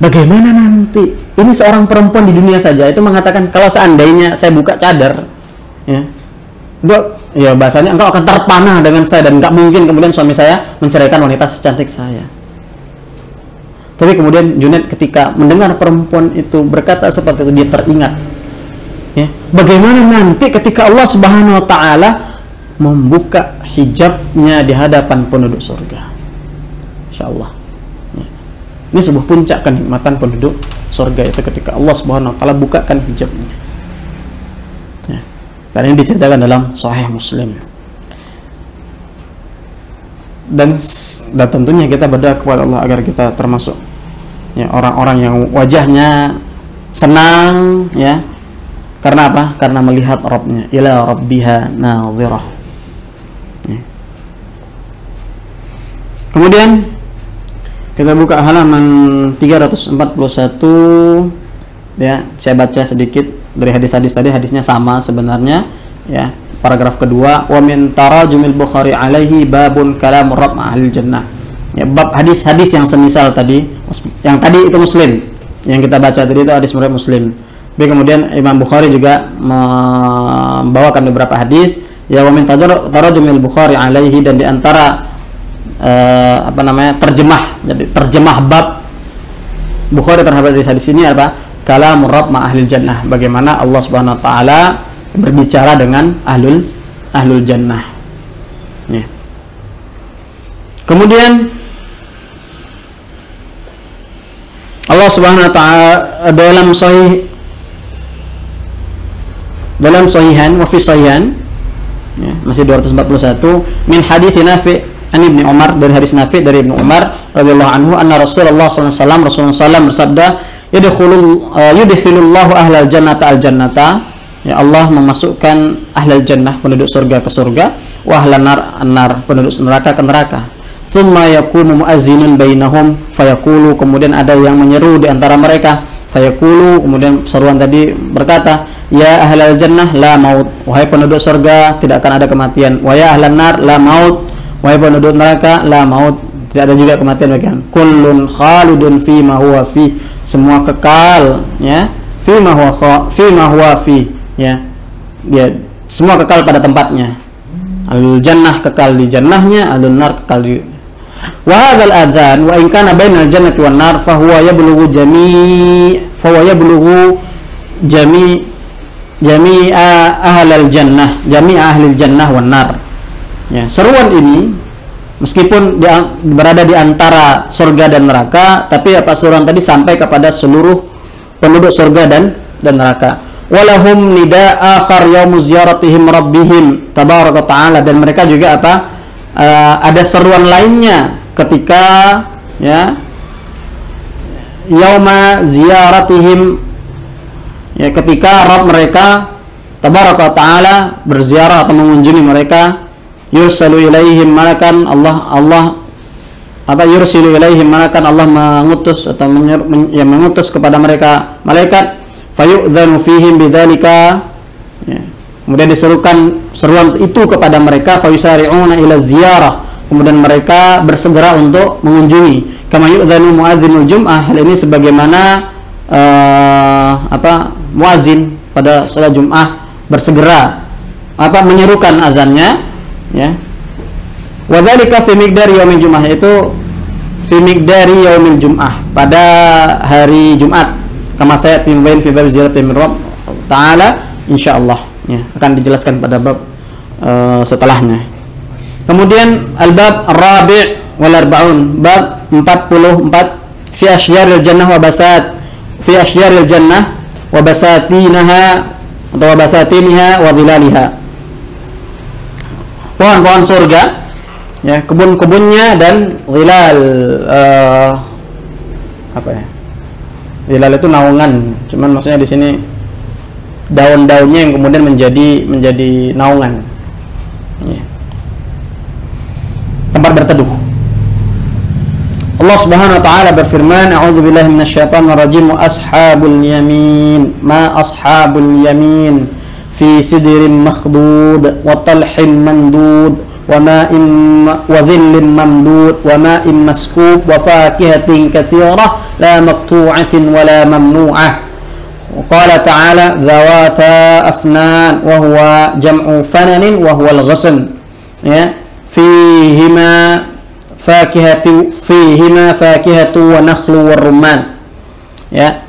Bagaimana nanti ini seorang perempuan di dunia saja itu mengatakan kalau seandainya saya buka cadar, ya, ya bahasanya engkau akan terpana dengan saya dan nggak mungkin kemudian suami saya menceraikan wanita secantik saya. Tapi kemudian Junaid ketika mendengar perempuan itu berkata seperti itu, dia teringat, ya, bagaimana nanti ketika Allah Subhanahu wa taala membuka hijabnya di hadapan penduduk surga. Insyaallah. Ya. Ini sebuah puncak kenikmatan penduduk surga itu ketika Allah Subhanahu wa taala bukakan hijabnya. Ya. Dan ini diceritakan dalam Sahih Muslim. Dan tentunya kita berdoa kepada Allah agar kita termasuk, ya, orang-orang yang wajahnya senang, ya. Karena apa? Karena melihat Rabbnya, ila rabbiha nadhirah. Ya. Kemudian kita buka halaman 341, ya. Saya baca sedikit dari hadis-hadis tadi, hadisnya sama sebenarnya, ya. Paragraf kedua, wa min tarajumil Bukhari alaihi babun kalam rabb ahlil jannah. Ya, bab hadis-hadis yang semisal tadi, yang tadi itu Muslim, yang kita baca tadi itu hadis riwayat Muslim. Tapi kemudian Imam Bukhari juga membawakan beberapa hadis, ya, wa min tarajumil Bukhari alaihi, dan diantara terjemah, jadi terjemah bab Bukhari terhadap hadis ini apa? Kalam rabb ahlil jannah, bagaimana Allah Subhanahu wa taala berbicara dengan ahlul jannah, ya. Kemudian Allah Subhanahu wa taala dalam sahihan wa fi sahihan, ya, masih 241, min hadits Nafi' an Ibnu Umar, dari hadis Nafi' dari Ibnu Umar radhiyallahu anhu, anna Rasulullah sallallahu alaihi wasallam bersabda, yudkhilullahu ahlal jannata al jannata, ya, Allah memasukkan ahlul jannah, penduduk surga ke surga, wa ahlan nar, penduduk neraka ke neraka. Tsumma yakunu muazzinun bainahum fayaqulu, kemudian ada yang menyeru di antara mereka, fayaqulu, kemudian seruan tadi berkata, ya ahlal jannah la maut, wahai penduduk surga tidak akan ada kematian, wa ya ahlan nar la maut, wahai penduduk neraka la maut, tidak ada juga kematian bagian. Kullun khalidun fi ma huwa fi, semua kekal, ya, fi ma huwa fi, ya, dia semua kekal pada tempatnya. Ahlul jannah kekal di jannahnya, ahlun nar kekal di. Wa hadzal adzan wa in kana bainal jannati wan nar fa huwa yablughu jami'a ahlil jannah wan nar. Ya, seruan ini meskipun berada di antara surga dan neraka, tapi apa seruan tadi sampai kepada seluruh penduduk surga dan neraka. Walahum nida akhar yaum ziyaratihim rabbihim tabaraka ta'ala, dan mereka juga ada seruan lainnya ketika, ya, yauma ziyaratihim, ya, ketika Rabb mereka tabaraka ta'ala berziarah atau mengunjungi mereka. Yursalu ilaihim malakan, Allah yursilu ilaihim malakan, Allah mengutus atau mengutus kepada mereka malaikat, fayu'dzanu fihim bidzalika, ya. Kemudian diserukan seruan itu kepada mereka, fayusari'una ila ziyarah, kemudian mereka bersegera untuk mengunjungi. Kama yu'dzanu muadzinul jum'ah, hal ini sebagaimana muazin pada salat Jum'ah bersegera menyerukan azannya, ya. Wa dzalika fi miqdari yaumil jum'ah, itu fi miqdari yaumil jum'ah, pada hari Jumat. Kama saya timbain fi bab ziyarati min Rabb ta'ala, insyaallah, ya, akan dijelaskan pada bab setelahnya. Kemudian al-bab ar-rabi' wal arba'un, bab 44, fi asyaril jannah wa basatinaha atau wa basatiniha wa dhilaliha, pohon-pohon surga, ya, kebun-kebunnya dan dhilal, dhilal itu naungan, cuman maksudnya di sini daun-daunnya yang kemudian menjadi naungan. Ya. Tempat berteduh. Allah Subhanahu wa taala berfirman, a'udzubillahi minasyaitonir rajim, wa ashabul yamin ma ashabul yamin fi sidrin makhdud wa talhin mandud wa ma'in wa dhillin mamdud wa ma'in maskub wa fakihatin katsirah la maqtu'atin wa la mamnu'ah. Wa qala ta'ala dzawata afnan wa huwa jam'u fananin wa huwa al-ghasn. Ya, fihima fakihatu wa nakhlu wa rumman. Ya,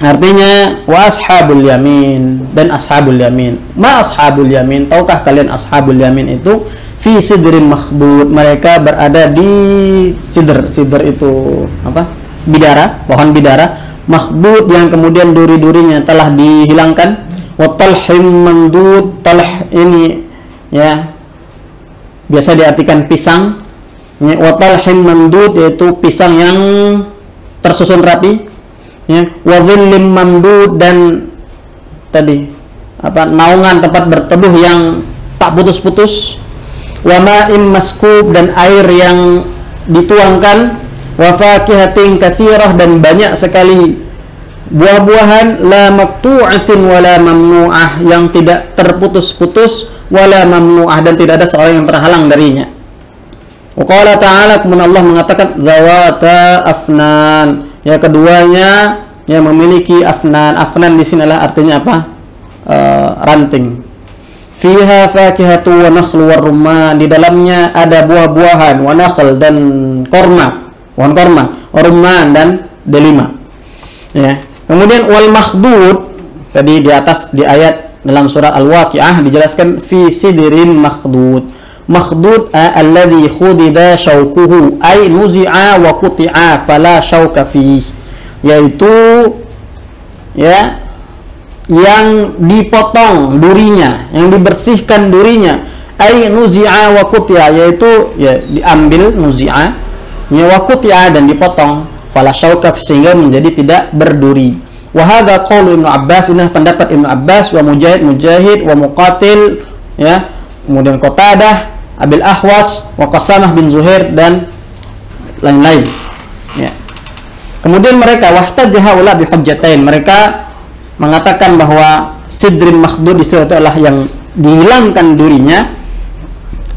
artinya wa ashabul yamin, dan ashabul yamin. Ma ashabul yamin, tahukah kalian ashabul yamin itu? Fi sidrin makhdud, mereka berada di sidr. Sidr itu apa? Bidara, pohon bidara makhdud yang kemudian duri-durinya telah dihilangkan. Wa talhim mandud, talh ini ya biasa diartikan pisang. Wa talhim mandud yaitu pisang yang tersusun rapi. Ya, wa dhillim mamdud, dan tadi apa, naungan tempat berteduh yang tak putus-putus. Wa ma'im maskub, dan air yang dituangkan. Wa fakihatin katsirah, dan banyak sekali buah-buahan. La maqtu'atin wa la mamnu'ah, yang tidak terputus-putus, wa la mamnu'ah, dan tidak ada seorang yang terhalang darinya. Wa qala ta'ala, kemudian Allah mengatakan zawata afnan, ya keduanya yang memiliki afnan. Afnan di sini adalah artinya apa? Ranting. Fiha fakihatu wa nakhlu wa rumman, di dalamnya ada buah-buahan, wa nakhl, dan korma, pohon korma, wa rumman, dan delima. Ya. Kemudian wal makhdud, tadi di atas di ayat dalam surah Al-Waqi'ah dijelaskan fi sidrin makhdud. Makhdud alladhi khudida syaukuhu ay nuzi'a wa quti'a fala syauka fih, yaitu ya yang dipotong durinya, yang dibersihkan durinya. Ay nuzi'a wa quti'a, yaitu ya diambil nuzi'a, ya wa quti'a, dan dipotong. Fala syauka fih, sehingga menjadi tidak berduri. Wa hadza qaulu Ibnu Abbas, ini pendapat Ibnu Abbas, wa Mujahid wa Muqatil, ya, kemudian Qatadah, Abil Ahwas, wa Qasamah bin Zuhair, dan lain-lain. Ya. Kemudian mereka wahtajah haula bi hujjatain, mereka mengatakan bahwa sidrin makhdud itu adalah yang dihilangkan durinya.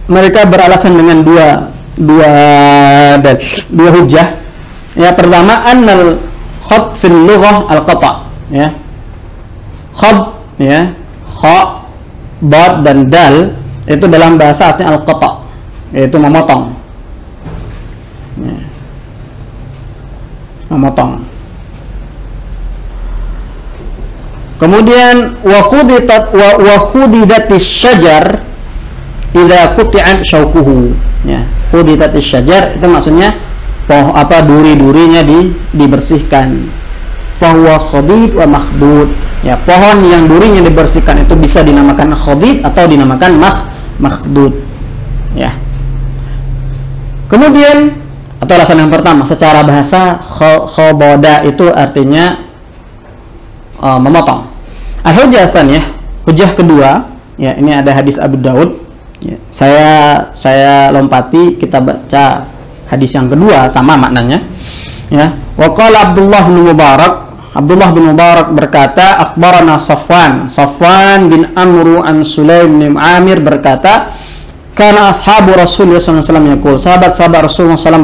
Mereka beralasan dengan dua hujjah. Ya, pertama annal khad fil lughah al-qata', ya. Khad, ya, kha, bad, dan dal itu dalam bahasa artinya al-qata', yaitu memotong. Ya. Memotong. Kemudian wa khudidatis syajar idza quti'at syaukuhu. Ya, khudidatis syajar itu maksudnya duri-durinya dibersihkan. Fahuwa khadid wa makhdud. Ya, pohon yang durinya dibersihkan itu bisa dinamakan khadid atau dinamakan makhdud. Ya. Kemudian, atau alasan yang pertama, secara bahasa khoboda itu artinya memotong. Al-hujjah tsaniyah, hujjah kedua, ya, ini ada hadis Abu Daud. Ya, saya lompati, kita baca hadis yang kedua sama maknanya. Ya, wa qala Abdullah bin Mubarak berkata, akhbarana Safwan bin Amru an Sulaim bin Amir berkata, kana ashabu Rasulullah SAW yaqul, sahabat-sahabat Rasulullah SAW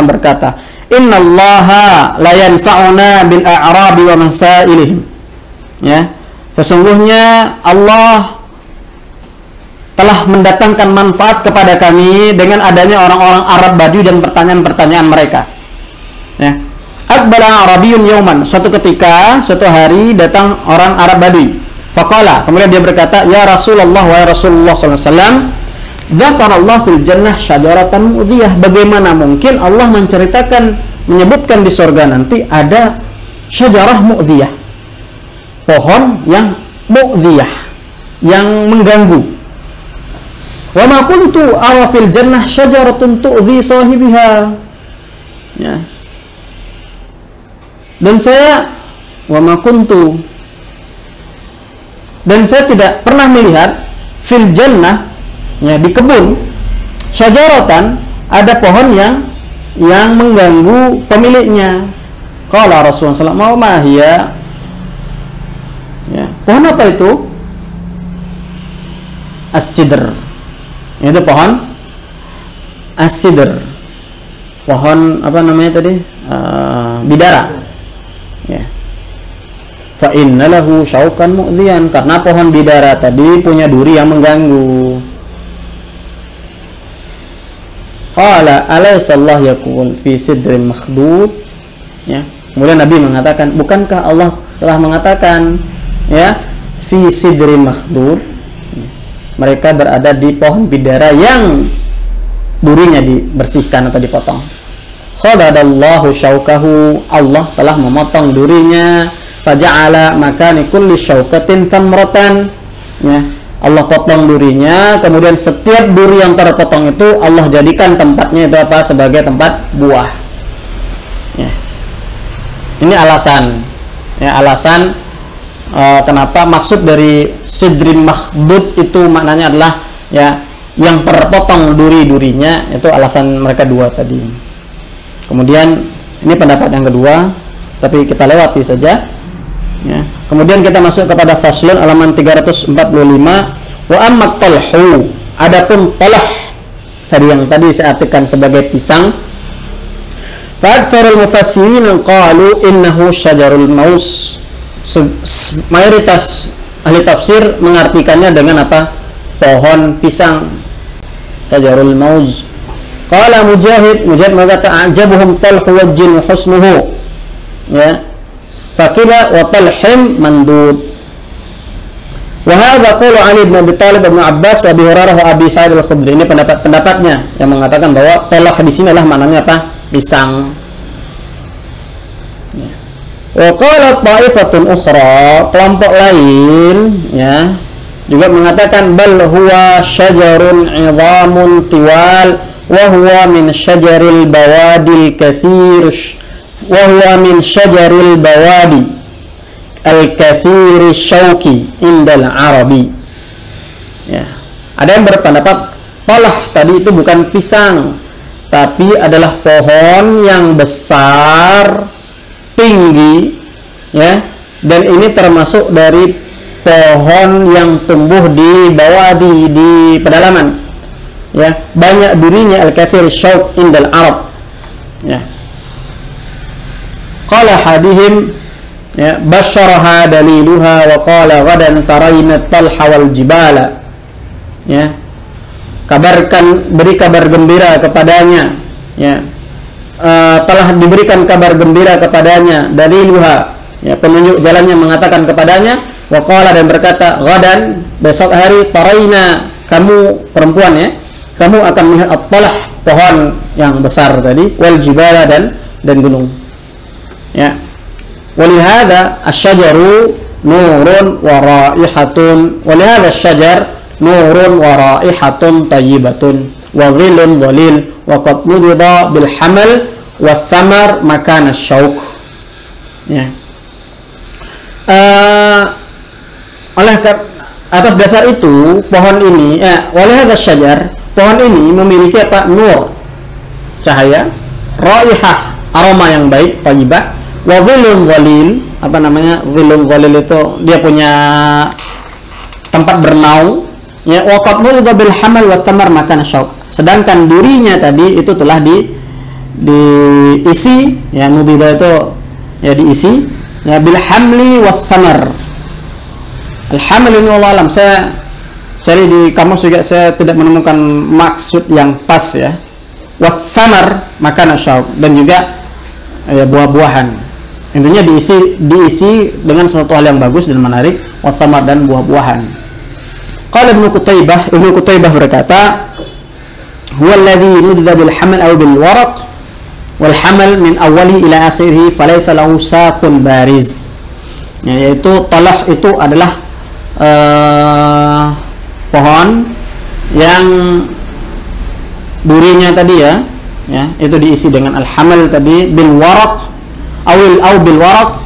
berkata, innallaha la yanfa'una bil a'rabi wa masailihim. Ya, sesungguhnya Allah telah mendatangkan manfaat kepada kami dengan adanya orang-orang Arab Badui dan pertanyaan-pertanyaan mereka. Ya. Aqbala Arabiyyun yawman, suatu hari datang orang Arab Badui. Faqala, kemudian dia berkata, ya Rasulullah, wa Rasulullah sallallahu alaihi wasallam, dzakarallahu fil jannah syajaratan mu'dhiyah. Bagaimana mungkin Allah menyebutkan di surga nanti ada syajarah mu'dhiyah, pohon yang mu'dhiyah, yang mengganggu. Wa ma kuntu ara fil jannah syajaratun tu'dhi sahibiha. Ya. Dan saya wa ma kuntu, dan saya tidak pernah melihat fil jannah, ya, di kebun, syajaratan, ada pohon yang mengganggu pemiliknya. Qala Rasulullah sallallahu alaihi wasallam, ma hiya, ya, pohon apa itu? As-sidr. Itu pohon as-sidr. Pohon apa namanya tadi? Bidara. Ya. Fa inna lahu syaukan mu'dhiyan, karena pohon bidara tadi punya duri yang mengganggu. Qala alaysa Allah yaqul fi sidrin makhdud, ya. Kemudian Nabi mengatakan, bukankah Allah telah mengatakan, ya, fi sidrin makhdud, mereka berada di pohon bidara yang durinya dibersihkan atau dipotong. Khadadallahu syaukahu, Allah telah memotong durinya. Faja'ala makani kulli syaukatin tamratan, ya, Allah potong durinya, kemudian setiap duri yang terpotong itu Allah jadikan tempatnya itu apa? Sebagai tempat buah. Ya. Ini alasan, ya, alasan kenapa maksud dari sidrin makhdud itu maknanya adalah, ya, yang terpotong duri-durinya, itu alasan mereka dua tadi. Kemudian ini pendapat yang kedua, tapi kita lewati saja, ya. Kemudian kita masuk kepada faslun halaman 345. Wa amma talhu, adapun talah tadi saya artikan sebagai pisang. Fa aktsarul mufassirin qalu innahu syajarul maus. Mayoritas ahli tafsir mengartikannya dengan apa? Pohon pisang, syajarul maus. Qala Mujahid berkata, ajabuhum talhu wajjin husnuhu, ya, fakila wa talhim mandud. Wa hadha qawlu Ali bin Abi Thalib, Ibnu Abbas, wa Abi Hurairah, wa Abi Sa'id al-Khudri. Ini pendapatnya yang mengatakan bahwa talah di sini adalah maknanya apa? Pisang. Wa qalat ta'ifatun ukhra, kelompok lain, ya, juga mengatakan bal huwa syajarun 'idhamun tiwal wa huwa min syajaril bawadil katsir wa huwa min syajaril bawadi al-katsir syauki indal arabi. Ya. Ada yang berpendapat talah tadi itu bukan pisang, tapi adalah pohon yang besar, tinggi, ya, dan ini termasuk dari pohon yang tumbuh di bawadi, di pedalaman, ya, banyak durinya, al-kathir syauk indal arab, ya. Qala hadihim, ya, basyaraha daliluha wa qala ghadan tarayna talha wal jibala, ya, beri kabar gembira kepadanya, ya, telah diberikan kabar gembira kepadanya, daliluha, ya, penunjuk jalannya mengatakan kepadanya, wa qala, dan berkata, ghadan, besok hari, tarayna, kamu perempuan, ya, kamu akan melihat at-talah, pohon yang besar tadi, wal jibala, dan gunung, ya. Walihada asy-syajaru nurun wa raihatun, walihada asy-syajar nurun wa raihatun thayyibatun wa dhillun dhalil wa qad nudida bil hamal wa thamar makana asy-syauk, ya. Oleh atas dasar itu pohon ini, walihada asy-syajar, pohon ini memiliki apa? Nur, cahaya, raihah, aroma yang baik, thayyibah, wa dhillun dhalil, apa namanya? Dhillun dhalil itu dia punya tempat bernaung, ya, wa qad nudida bil hamal wa thamar makana asy-syauk. Sedangkan durinya tadi itu telah diisi, ya, nudida itu, ya, diisi, ya, bil hamli wa thamar. Al-haml ini Allah alam, saya cari di kamus juga saya tidak menemukan maksud yang pas, ya. Wa thamar makana asy-syauk, dan juga, ya, buah-buahan. Intinya diisi dengan sesuatu hal yang bagus dan menarik, wa thamar, dan buah-buahan. Qala Ibnu Qutaibah berkata, huwa alladhi nudida bil hamal aw bil waraq wal hamal min awwalihi ila akhirih falaysa lahu saqun bariz, ya, yaitu talah itu adalah pohon yang durinya tadi, ya, itu diisi dengan al-hamal tadi, bil waraq bil waraq,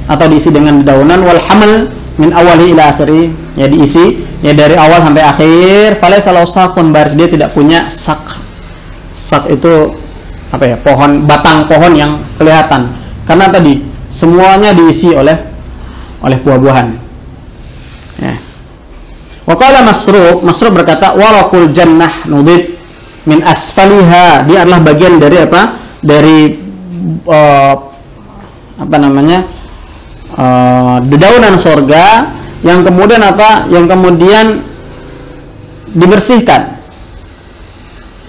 atau diisi dengan dedaunan, wal hamal min awali ila akhiri, ya diisi ya dari awal sampai akhir. Falaysa lahu saqun baris, dia tidak punya sak. Sak itu apa ya, pohon, batang pohon yang kelihatan, karena tadi semuanya diisi oleh buah-buahan. Ya. Wa qala Masruq berkata, waraqul jannah nudib min asfaliha, dia adalah bagian dari apa? Dari dedaunan sorga yang kemudian apa? Yang kemudian dibersihkan,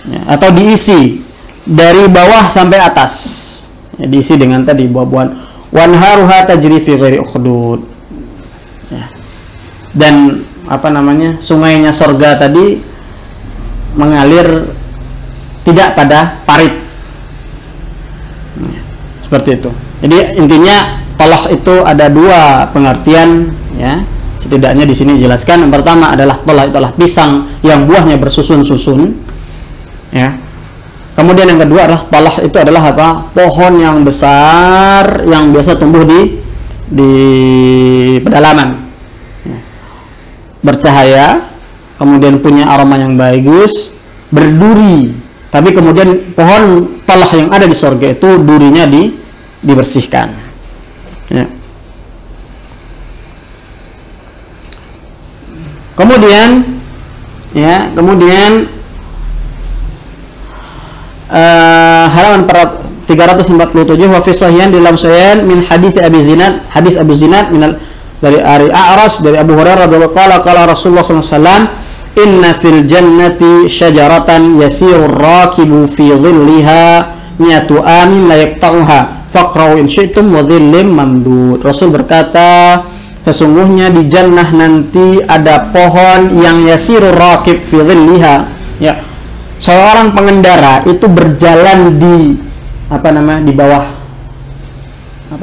ya, atau diisi dari bawah sampai atas, ya, diisi dengan tadi buah-buahan. Wanharuha tajri fi ghairi ukhdud, ya. Dan sungainya sorga tadi mengalir tidak pada parit, ya, seperti itu. Jadi intinya talah itu ada dua pengertian, ya. Setidaknya di sini dijelaskan. Yang pertama adalah talah itu adalah pisang yang buahnya bersusun-susun, ya. Kemudian yang kedua adalah talah itu adalah apa? Pohon yang besar yang biasa tumbuh di pedalaman, ya. Bercahaya, kemudian punya aroma yang bagus, berduri. Tapi kemudian pohon talah yang ada di surga itu durinya dibersihkan, ya. Kemudian halaman 347, wa fi sahihan, di dalam sahihan min hadis Abu Zinad dari A'raj dari Abu Hurairah radhiyallahu anhu, qala Rasulullah sallallahu alaihi wasallam, inna fil jannati syajaratan yasirur rakibu fi dhilliha mi'atu amin la yaqta'uha faqra'u in syi'tum wa dhillim mamdud. Rasul berkata, sesungguhnya di jannah nanti ada pohon yang yasirur rakib fi dhilliha, ya, seorang pengendara itu berjalan di di bawah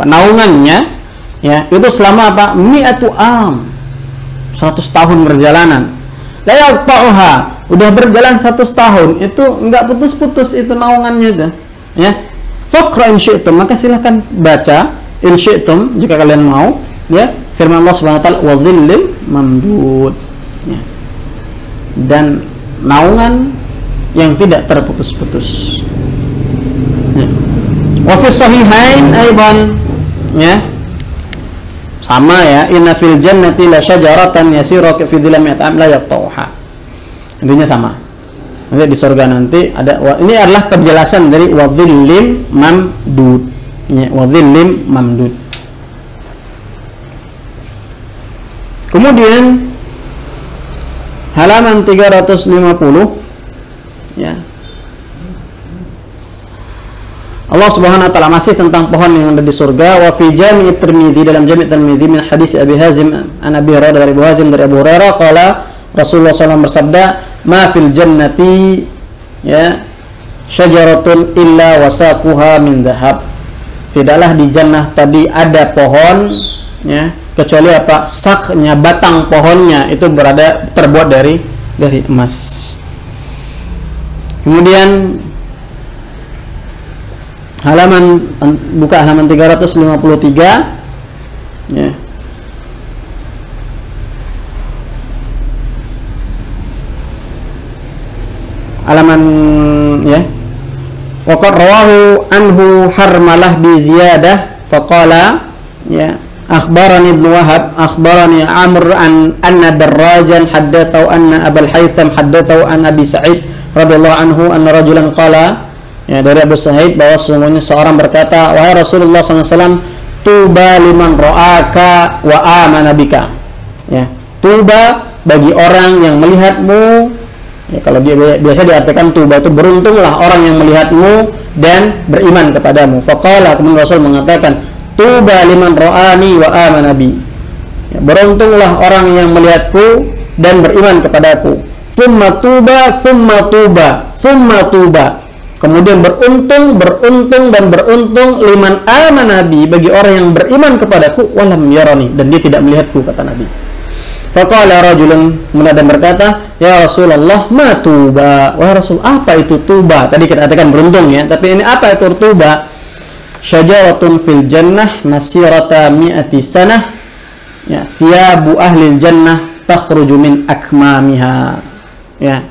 naungannya, ya, itu selama mi'atu am, 100 tahun perjalanan. La yaqta'uha, udah berjalan 100 tahun itu enggak putus-putus itu naungannya itu, ya. Faqra in syi'tum, maka silakan baca in syi'tum jika kalian mau, ya, firman Allah Subhanahu wa taala, wa dhillim mamdud, ya. Dan naungan yang tidak terputus-putus, ya. Wa fi sahihain aidan, ya, sama, ya, inna fil jannati la syajaratan yasiru fi dhillam yata'am la yaqta'uha. Intinya sama. Nanti di surga nanti ada, ini adalah penjelasan dari wa dhillim mamdud, ya, wa dhillim mamdud. Kemudian halaman 350, ya, Allah Subhanahu wa taala masih tentang pohon yang ada di surga. Wa fi Jami' Tirmidzi, dalam Jami' Tirmidzi min hadis Abi Hazim an Abi Hurairah, dari Abu Hazim dari Abu Hurairah, qala Rasulullah SAW bersabda, ma fil jannati, ya, syajaratun illa wasaquha min dhahab. Tidaklah di jannah tadi ada pohon, ya, kecuali apa? Saknya, batang pohonnya itu terbuat dari emas. Kemudian buka halaman 353, ya. Halaman, ya. Wa qad rawahu anhu Harmalah bi ziyadah faqala, ya, akhbarani Ibnu Wahab akhbarani Amr anna Darrajan haddatsahu anna Abul Haytham haddatsahu an Abi Sa'id radhiyallahu anhu anna rajulan qala, ya, dari Abu Sa'id bahwa sesungguhnya seorang berkata, wahai Rasulullah SAW, tuba liman ra'aka wa amana bika, ya, tuba bagi orang yang melihatmu, ya, kalau dia biasa diartikan tuba itu beruntunglah orang yang melihatmu dan beriman kepadamu. Faqala, kemudian Rasul mengatakan, tuba liman ra'ani wa amana bi, ya, beruntunglah orang yang melihatku dan beriman kepadaku. Thumma tuba, thumma tuba, thumma tuba, kemudian beruntung liman amana bi, bagi orang yang beriman kepadaku, walam yarani, dan dia tidak melihatku, kata Nabi. Faqala rajulun, kemudian berkata, ya Rasulullah, ma tuba, wahai Rasul, apa itu tuba? Tadi kita katakan beruntung, ya, tapi ini apa itu tuba? syajaratun fil jannah masirata mi'ati sanah, ya, thiyabu ahli jannah takhruju min akmamiha. Ya.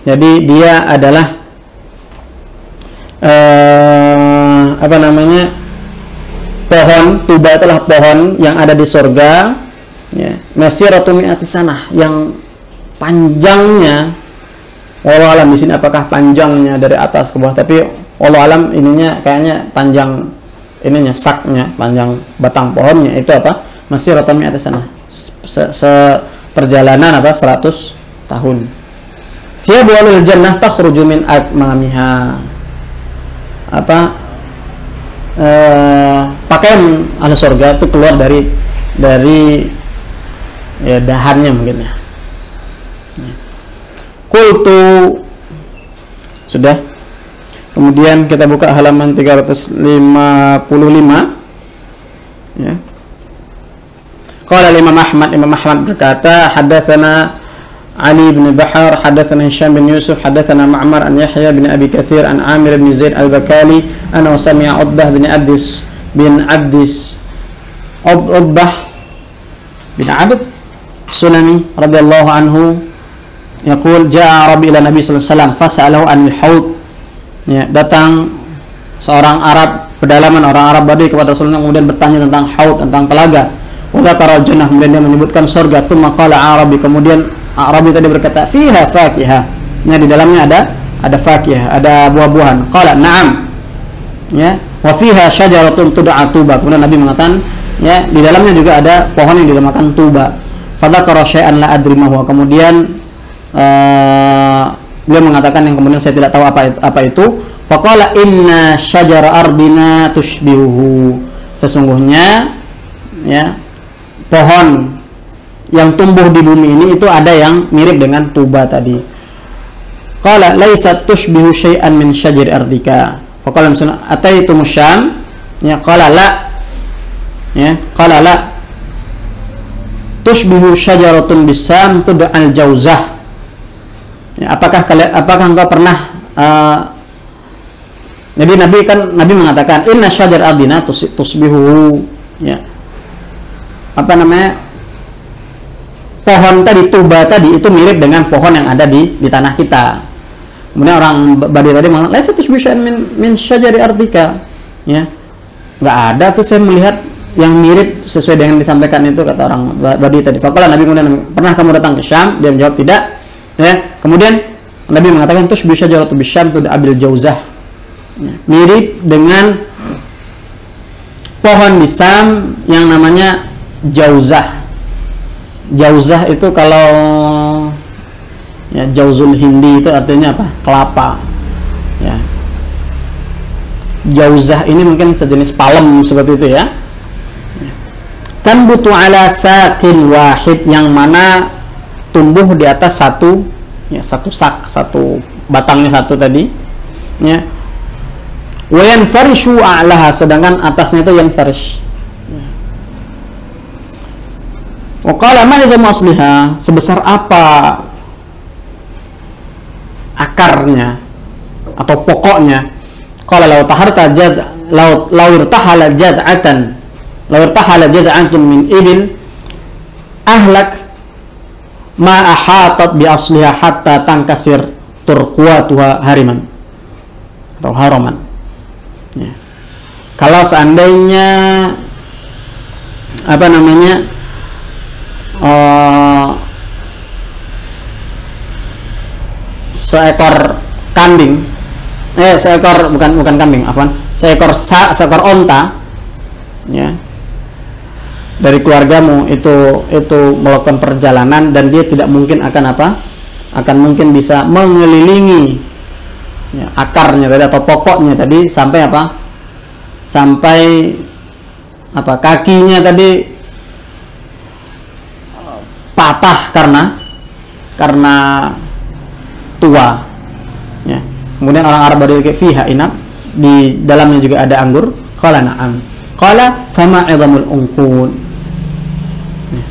Jadi dia adalah apa namanya? Pohon tuba itulah pohon yang ada di surga, ya. Masiratu mi'ati sanah, yang panjangnya, wallahu alam di sini apakah panjangnya dari atas ke bawah, tapi wallahu alam ininya kayaknya panjang ininya, saknya, panjang batang pohonnya itu apa? Masiratu mi'ati sanah. Perjalanan apa? 100 tahun. Thiyabu ahlil jannah takhruju min akmamiha. Apa? Pakaian ahli surga itu keluar dari ya, dahannya mungkin ya. Qultu, sudah. Kemudian kita buka halaman 355, ya. Qala Imam Ahmad berkata, hadatsana Ali bin Bahar, hadatsana Hisham bin Yusuf, hadatsana Ma'mar an Yahya bin Abi Katsir an Amir bin Zaid al-Bakali anna sami'a Utbah bin Abdis Sulami radhiyallahu anhu yaqul ja'a Arabi ila Nabi sallallahu alaihi wasallam fas'alahu anil haud. Ya, datang seorang Arab, pedalaman orang Arab Badui kepada Rasulullah, kemudian bertanya tentang haud, tentang telaga. Wa dzakara jannah, kemudian dia menyebutkan surga. Tsumma qala Arabi, kemudian Arabi tadi berkata, fiha fakihah. Ya, di dalamnya ada fakihah, ada buah-buahan. Qala na'am. Ya, wa fiha syajaratun tud'a tuba. Kemudian Nabi mengatakan, ya, di dalamnya juga ada pohon yang dinamakan tuba. Fa dzakara syai'an la adri ma huwa. Kemudian dia mengatakan yang kemudian saya tidak tahu apa itu. Faqala inna syajara ardina tushbihuhu. Sesungguhnya, ya, pohon yang tumbuh di bumi ini itu ada yang mirip dengan tuba tadi. Qala laysat tushbihu syai'an min syajari ardika. Faqala misalnya ataitu musyam, ya, qala la, ya, qala la tushbihu syajaratun bisam tud'al jauzah. Ya, apakah engkau pernah jadi Nabi mengatakan inna syajar ardina tusbihu, ya, apa namanya, pohon tadi, tuba tadi itu mirip dengan pohon yang ada di tanah kita. Kemudian orang Badui tadi mengatakan laisa tusbihu min syajari ardika, ya, nggak ada tuh saya melihat yang mirip sesuai dengan disampaikan itu, kata orang Badui tadi. Faqala Nabi, kemudian pernah kamu datang ke Syam? Dia menjawab tidak. Ya, kemudian Nabi mengatakan tusbihu syajaratu bisyam tud'abil jauzah, ya, mirip dengan pohon di Syam yang namanya jauzah. Jauzah itu kalau, ya, jauzul hindi itu artinya apa? Kelapa. Ya. Jauzah ini mungkin sejenis palem seperti itu, ya. Tanbutu ala sakin wahid, yang mana tumbuh di atas satu, ya, satu sak, satu batangnya satu tadi, ya. Wa yanfarishu a'laha, sedangkan atasnya itu yanfarish. Wa qala ma idza asliha, sebesar apa akarnya atau pokoknya. Qala law taharta jad law irtahala jaz'atan min ibil ahlak ma ahatat bi asliha hatta tankasir turquatuha hariman atau haraman. Ya. Kalau seandainya apa namanya, seekor kambing, bukan kambing, seekor onta, ya, dari keluargamu itu melakukan perjalanan dan dia tidak mungkin akan mungkin bisa mengelilingi, ya, akarnya tadi atau pokoknya tadi sampai kakinya tadi patah karena tua, ya. Kemudian orang Arab berkata fiha inab, di dalamnya juga ada anggur. Qala na'am. Qala fama 'idhamul unqud. Ya.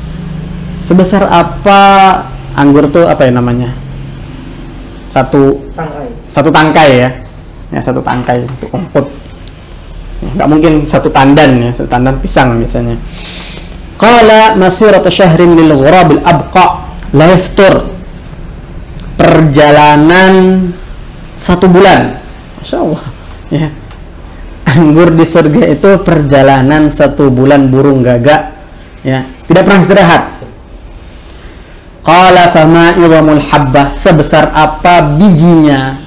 Sebesar apa anggur itu, apa ya namanya? Satu tangkai ya. Ya, satu tangkai itu unqud. Ya. nggak mungkin satu tandan ya, satu tandan pisang biasanya. Qala masiratu syahrin lil ghurabil abqa la yaftur. Perjalanan 1 bulan. Masya Allah ya. Anggur di surga itu perjalanan 1 bulan burung gagak ya, tidak pernah istirahat. Qala fama idhamul habbah, sebesar apa bijinya?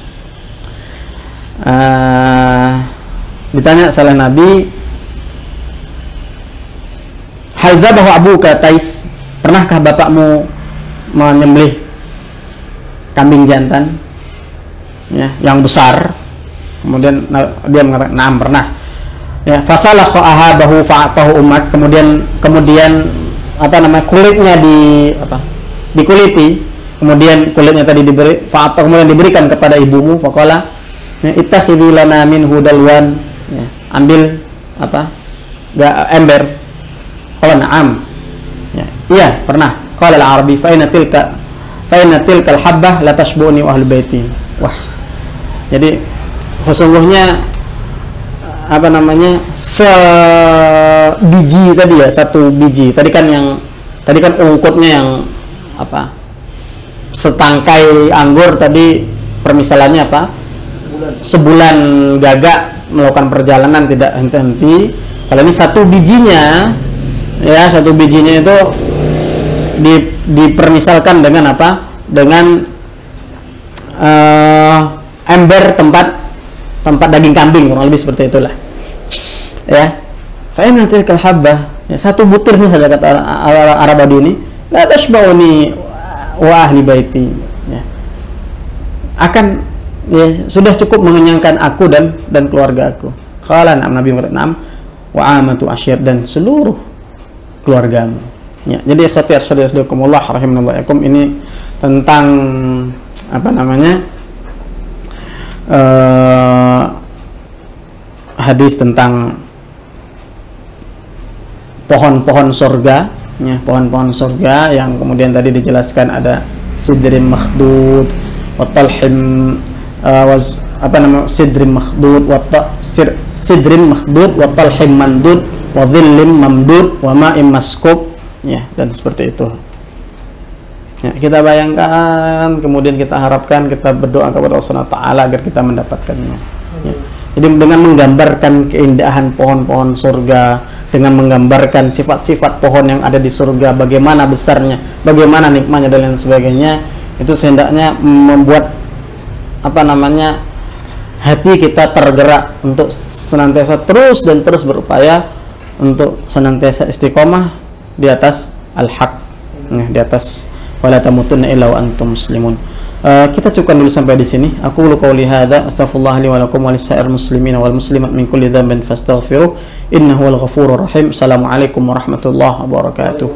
Ditanya salah Nabi, hal dzabahu abuka Tais, pernahkah bapakmu menyembelih kambing jantan ya, yang besar? Kemudian dia mengatakan, "Na'am, pernah." Ya, fasalakha ahabahu fa'atahu ummak, kemudian kulitnya dikuliti, kemudian kulitnya tadi diberi, fa'atahu, kemudian diberikan kepada ibumu, faqala ittakhidhi lana minhu dalwan, ya, ambil ember. Qala na'am, ya, iya pernah. Qala al-arabi fa inna tilka al-habbah la tashbuni wa ahli baiti. Wah, jadi sesungguhnya sebiji tadi ya, 1 biji tadi kan ungkutnya yang setangkai anggur tadi, permisalannya sebulan gagak melakukan perjalanan tidak henti-henti. Kalau ini 1 bijinya ya, 1 bijinya itu dipermisalkan dengan dengan ember tempat daging kambing, kurang lebih seperti itulah ya. Fa inna tilkal habbah, ya, 1 butirnya saja kata Arab Badu ini, la tashba'uni wa ahli baiti, ya, akan ya, sudah cukup mengenyangkan aku dan keluarga aku. Qala Nabi na'am wa amatu asyir, dan seluruh keluargamu. Ya, jadi ikhwati arsyadakumullah rahimanallahu, ini tentang hadis tentang pohon-pohon surga ya, pohon-pohon surga yang kemudian tadi dijelaskan ada sidrin makhdud wa talhim sidrin makhdud wa talhim mandud wa dhillim mamdud wa ma'im maskub ya, dan seperti itu ya, kita bayangkan, kemudian kita harapkan, kita berdoa kepada Allah Subhanahu wa taala agar kita mendapatkannya ya. Jadi dengan menggambarkan keindahan pohon-pohon surga, dengan menggambarkan sifat-sifat pohon yang ada di surga, bagaimana besarnya, bagaimana nikmatnya dan lain sebagainya, itu sehendaknya membuat hati kita tergerak untuk senantiasa terus berupaya untuk senantiasa istiqomah di atas al-haq, di atas wala tamutunna illa wa antum muslimun. Kita cukupkan dulu sampai di sini. Aku qouli hadza, astaghfirullah li wa lakum wa lisa'ir muslimin wal muslimat min kulli dhanbin fastaghfiruh, innahu wal ghafurur rahim. Assalamualaikum warahmatullahi wabarakatuh.